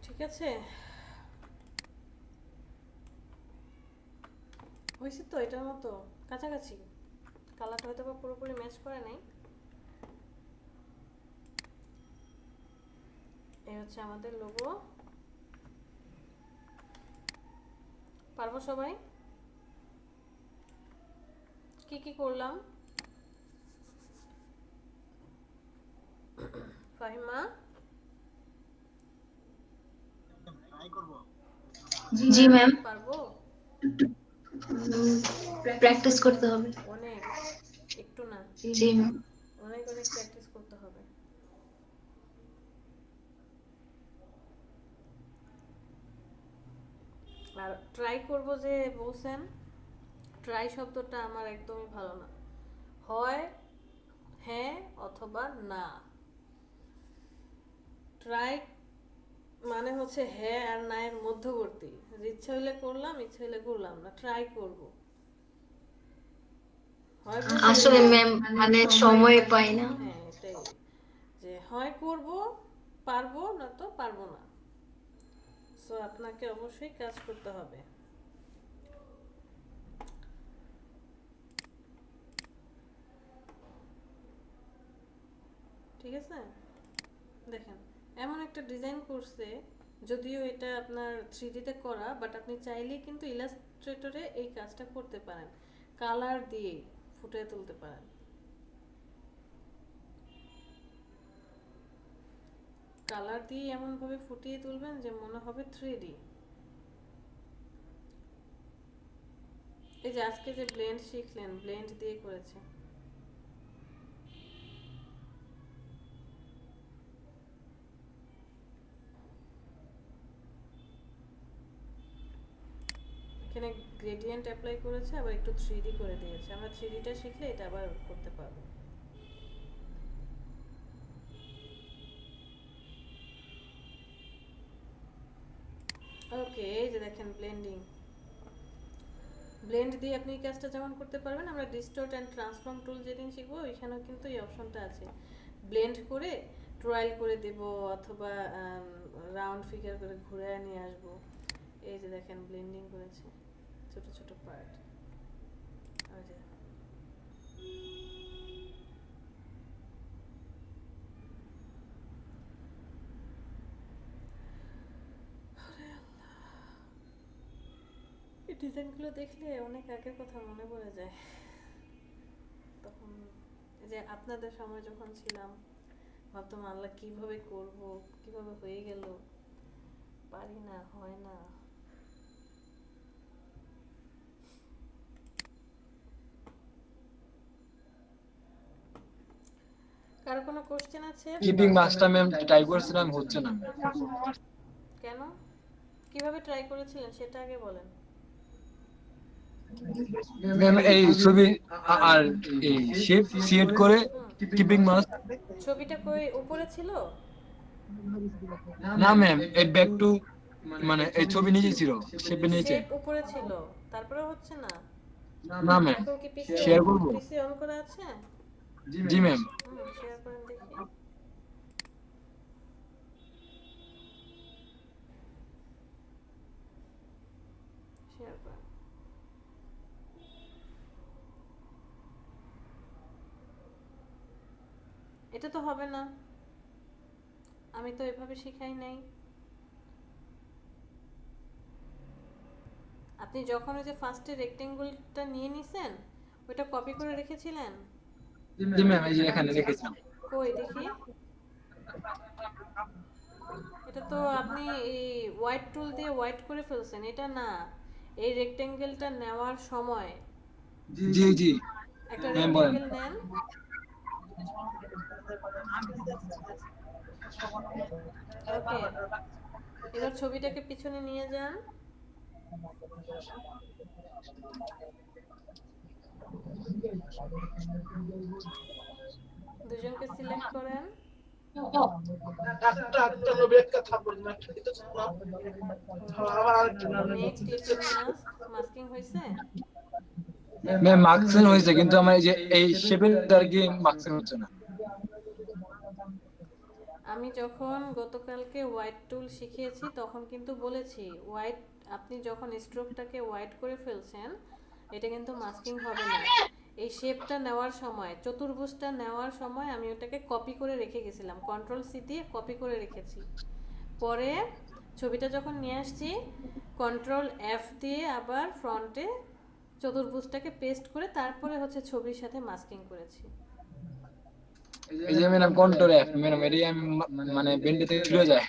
ঠিক আছে হয়েছে তো এটার মতো কাছাকাছি কালারটা হয়তো বা পুরোপুরি ম্যাচ করে নাই এই হচ্ছে আমাদের লোগো পারবো সবাই কি কি করলাম ফাহিমা ট্রাই করব জি ম্যাম পারবো প্র্যাকটিস করতে হবে অনেক একটু না জি ম্যাম অনেক অনেক প্র্যাকটিস করতে হবে আর ট্রাই করব যে বলছেন ট্রাই শব্দটা আমার একদমই ভালো না হয় হ্যাঁ অথবা না ট্রাই মানে হচ্ছে হ্যাঁ আর না এর মধ্যবর্তী ইচ্ছা হইলে করলাম ইচ্ছা হইলে করলাম না ট্রাই করব হয় আসলে ম্যাম মানে সময় পাই না হ্যাঁ এটাই যে হয় করব পারবো না তো পারবো না সো আপনাকে অবশ্যই কাজ করতে হবে ঠিক আছে দেখেন এমন একটা ডিজাইন করছে যদিও এটা আপনার 3D তে করা বাট আপনি চাইলেই কিন্তু ইলাস্ট্রেটরে এই কাজটা করতে পারেন কালার দিয়ে ফুটিয়ে তুলতে পারেন কালার দিয়ে এমন ভাবে ফুটিয়ে তুলবেন যে মনে হবে 3D এই যে আজকে যে ব্লেন্ড শিখলেন ব্লেন্ড দিয়ে করেছে এখানে গ্রেডিয়েন্ট অ্যাপ্লাই করেছে আবার একটু 3D করে দিয়েছে আমরা 3Dটা শিখলে এটা আবার করতে পারবো ওকে এই যে দেখেন ব্লেন্ডিং ব্লেন্ড দিয়ে আপনি এই কাজটা যেমন করতে পারবেন আমরা ডিস্টর্ট এন্ড ট্রান্সফর্ম টুল যেদিন শিখবো ওইখানেও কিন্তু এই অপশনটা আছে ব্লেন্ড করে ট্রায়াল করে দেব অথবা রাউন্ড ফিগার করে ঘুরে নিয়ে আসব এই যে দেখেন ব্লেন্ডিং করেছে ছোট ছোট পার্ট আর যে এই ডিজাইনগুলো দেখলে অনেক আগের কথা মনে পড়ে যায় তখন যে আপনাদের সময় যখন ছিলাম ভাবতাম আল্লাহ কিভাবে করব কিভাবে হয়ে গেল পারি না হয় না কারো কোনো কোশ্চেন আছে কিপিং মাস্টার ম্যাম ট্রাই করছিলাম হচ্ছে না কেন কিভাবে ট্রাই করেছিলেন সেটা আগে বলেন ম্যাম এই ছবি আর এই শেপ সিলেক্ট করে কিপিং মাস্ক। ছবিটা কই উপরে ছিল? না ম্যাম এই ব্যাক টু মানে এই ছবি নিচে ছিল, শেপে নিচে। শেপ উপরে ছিল, তারপরে হচ্ছে না। না ম্যাম এখন কি পিসি শেয়ার করব? পিসি অন করা আছে? জি ম্যাম। শেয়ার করেন দেখি। শেয়ার করেন। এটা তো হবে না, আমি তো এভাবে শিখাই নাই। আপনি যখন ওই যে ফার্স্টে রেক্টেঙ্গলটা নিয়ে নিছেন, ওটা কপি করে রেখেছিলেন? জি ম্যাম এই যে এখানে রেখেছিলাম। কই দেখি। এটা তো আপনি এই হোয়াইট টুল দিয়ে হোয়াইট করে ফেলছেন, এটা না। এই রেক্টেঙ্গেলটা নেওয়ার সময় জি জি একটা ম্যাম বলেন। রেক্টেঙ্গেল নেন। ওকে, এবার ছবিটাকে পিছনে নিয়ে যান। দুজনকে সিলেক্ট করেন। মাস্কিং হয়েছে? ম্যাম মার্কসেন হয়েছে, কিন্তু আমার এই যে এই শেপের আর কি মার্কসেন হচ্ছে না। আমি যখন গতকালকে হোয়াইট টুল শিখিয়েছি তখন কিন্তু বলেছি হোয়াইট, আপনি যখন স্ট্রোকটাকে হোয়াইট করে ফেলছেন এটা কিন্তু মাস্কিং হবে না। এই শেপটা নেওয়ার সময়, চতুর্ভুজটা নেওয়ার সময় আমি ওটাকে কপি করে রেখে গেছিলাম, কন্ট্রোল সি দিয়ে কপি করে রেখেছি। পরে ছবিটা যখন নিয়ে আসছি কন্ট্রোল এফ দিয়ে আবার ফ্রন্টে চতুর্ভুজটাকে পেস্ট করে তারপরে হচ্ছে ছবির সাথে মাস্কিং করেছি। এই যে ম্যাম কন্ট্রোল এফ ম্যাম এটাই আমি মানে বেন্ডেতে চলে যায়।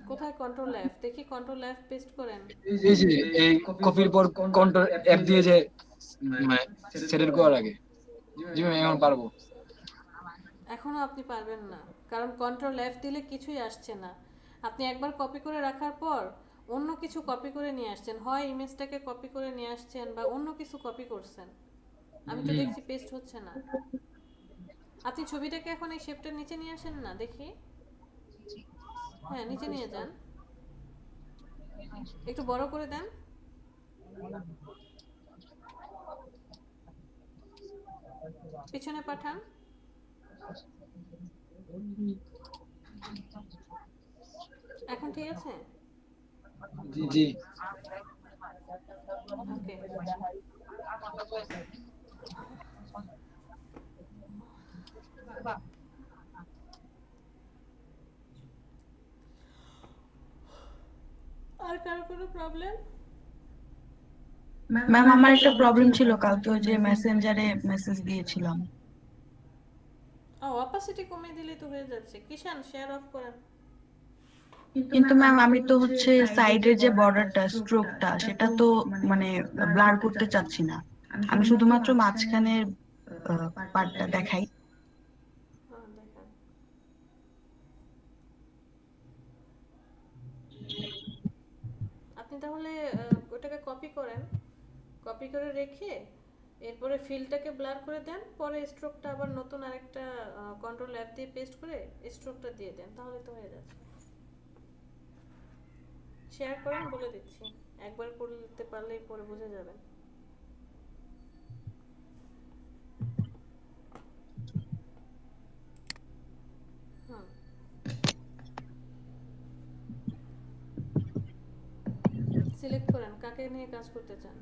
কোথায় কন্ট্রোল এফ? দেখি কন্ট্রোল এফ পেস্ট করেন। এই যে এই কপির পর কন্ট্রোল এফ দিয়ে যে মানে সেটেল করার আগে। জি ম্যাম এখন পারবো। এখনো আপনি পারবেন না, কারণ কন্ট্রোল এফ দিলে কিছুই আসছে না। আপনি একবার কপি করে রাখার পর অন্য কিছু কপি করে নিয়ে আসছেন, হয় ইমেজটাকে কপি করে নিয়ে আসছেন বা অন্য কিছু কপি করছেন। আমি তো দেখছি পেস্ট হচ্ছে না। আপনি ছবিটাকে এখন এই শেপটার নিচে নিয়ে আসেন না দেখি। হ্যাঁ নিচে নিয়ে যান, একটু বড় করে দেন। পিছনে পাঠান। এখন ঠিক আছে? জি জি ওকে, আর কারো কোনো প্রবলেম? ম্যাম আমার একটা প্রবলেম ছিল, কালকে ওই যে মেসেঞ্জারে মেসেজ দিয়েছিলাম। অপাসিটি কমিয়ে দিলেই তো হয়ে যাচ্ছে। কিষান শেয়ার অফ করেন। কিন্তু ম্যাম আমি তো হচ্ছে সাইডের যে বর্ডারটা স্ট্রোকটা সেটা তো মানে ব্লার করতে চাচ্ছি না, আমি শুধুমাত্র মাঝখানের পার্টটা দেখাই। দেখান। আপনি তাহলে ওটাকে কপি করেন, কপি করে রেখে এরপরে ফিলটাকে ব্লার করে দেন, পরে স্ট্রোকটা আবার নতুন আরেকটা কন্ট্রোল অ্যাপ দিয়ে পেস্ট করে স্ট্রোকটা দিয়ে দেন, তাহলে তো হয়ে যাচ্ছে। শেয়ার করেন, বলে দিচ্ছি, একবার করতে পারলেই পরে বুঝে যাবেন। সিলেক্ট করেন কাকে নিয়ে কাজ করতে চান।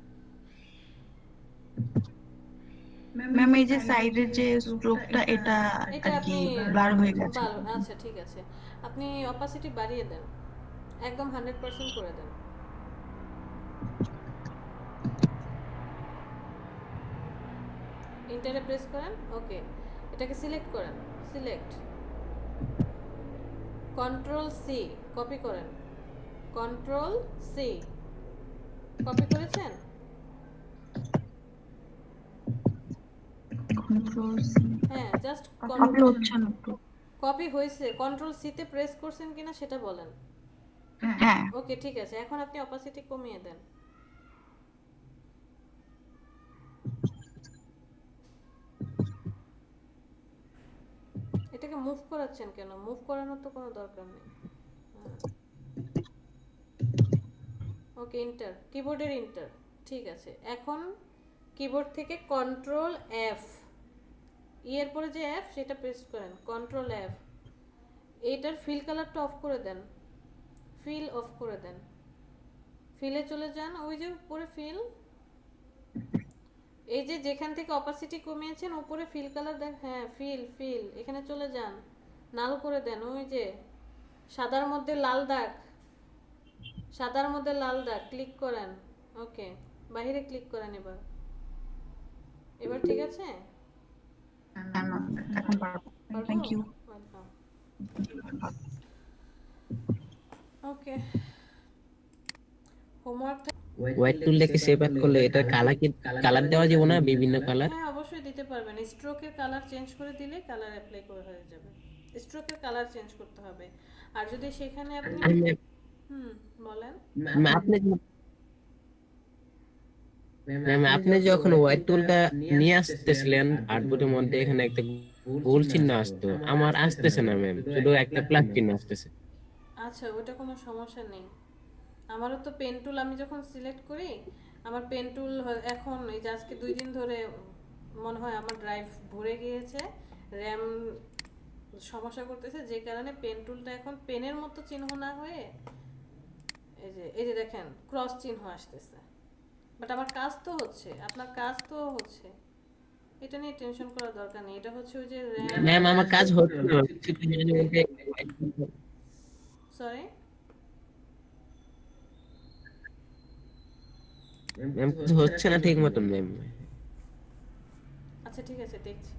ম্যাম এই যে সাইডের যে স্ট্রোকটা এটা আর কি ব্লার হয়ে গেছে। আচ্ছা ঠিক আছে, আপনি অপাসিটি বাড়িয়ে দেন, একদম 100% করে দেন। ইন্টারে প্রেস করেন। ওকে, এটাকে সিলেক্ট করেন, সিলেক্ট, কন্ট্রোল সি, কপি করেন, কন্ট্রোল সি, কপি করেছেন? হ্যাঁ, জাস্ট কপি হয়েছে, কন্ট্রোল সি তে প্রেস করছেন কিনা সেটা বলেন। হ্যাঁ ওকে ঠিক আছে, এখন আপনি অপাসিটি কমিয়ে দেন। থেকে মুভ করাচ্ছেন কেন? মুভ করানোর তো কোনো দরকার নেই। ওকে, ইন্টার, কিবোর্ডের ইন্টার। ঠিক আছে, এখন কিবোর্ড থেকে কন্ট্রোল এফ, এর পরে যে এফ সেটা প্রেস করেন, কন্ট্রোল এফ। এইটার ফিল কালারটা অফ করে দেন, ফিল অফ করে দেন। ফিলে চলে যান, ওই যে উপরে ফিল, এই যে যেখান থেকে অপাসিটি কমিয়েছেন উপরে ফিল কালার দেখ, হ্যাঁ ফিল ফিল, এখানে চলে যান, নাল করে দেন। ওই যে সাদার মধ্যে লাল দাগ, সাদার মধ্যে লাল দাগ ক্লিক করেন। ওকে, বাইরে ক্লিক করেন। এবার এবার ঠিক আছে? এখন পারবো। Thank you. Okay, homework. White টুলটাকে সেভ আপ করলে এটা কালার দেওয়া যাবে না, বিভিন্ন কালার? হ্যাঁ অবশ্যই দিতে পারবেন। স্ট্রোকের কালার চেঞ্জ করে দিলে কালার অ্যাপ্লাই করে হয়ে যাবে। স্ট্রোকের কালার চেঞ্জ করতে হবে। আর যদি সেখানে আপনি বলেন, আপনি যখন হোয়াইট টুলটা নিয়ে আসতেছিলেন আর্টবোর্ডের মধ্যে, এখানে একটা গোল চিহ্ন আসতো, আমার আসতেছে না ম্যাম, শুধু একটা প্লাস চিহ্ন আসতেছে। আচ্ছা ওটা কোনো সমস্যা নেই। আমারও তো পেন টুল আমি যখন সিলেক্ট করি, আমার পেন টুল এখন এই যে আজকে 2 দিন ধরে মনে হয় আমার ড্রাইভ ভরে গিয়েছে, র্যাম সমস্যা করতেছে, যে কারণে পেন টুলটা এখন পেনের মতো চিহ্ন না হয়ে এই যে দেখেন ক্রস চিহ্ন আসতেছে। বাট আমার কাজ তো হচ্ছে, আপনার কাজ তো হচ্ছে, এটা নিয়ে টেনশন করার দরকার নেই। এটা হচ্ছে ওই যে ম্যাম আমার কাজ হচ্ছে না। সরি ম্যাম হচ্ছে না ঠিক মতন ম্যাম। আচ্ছা ঠিক আছে, দেখছি।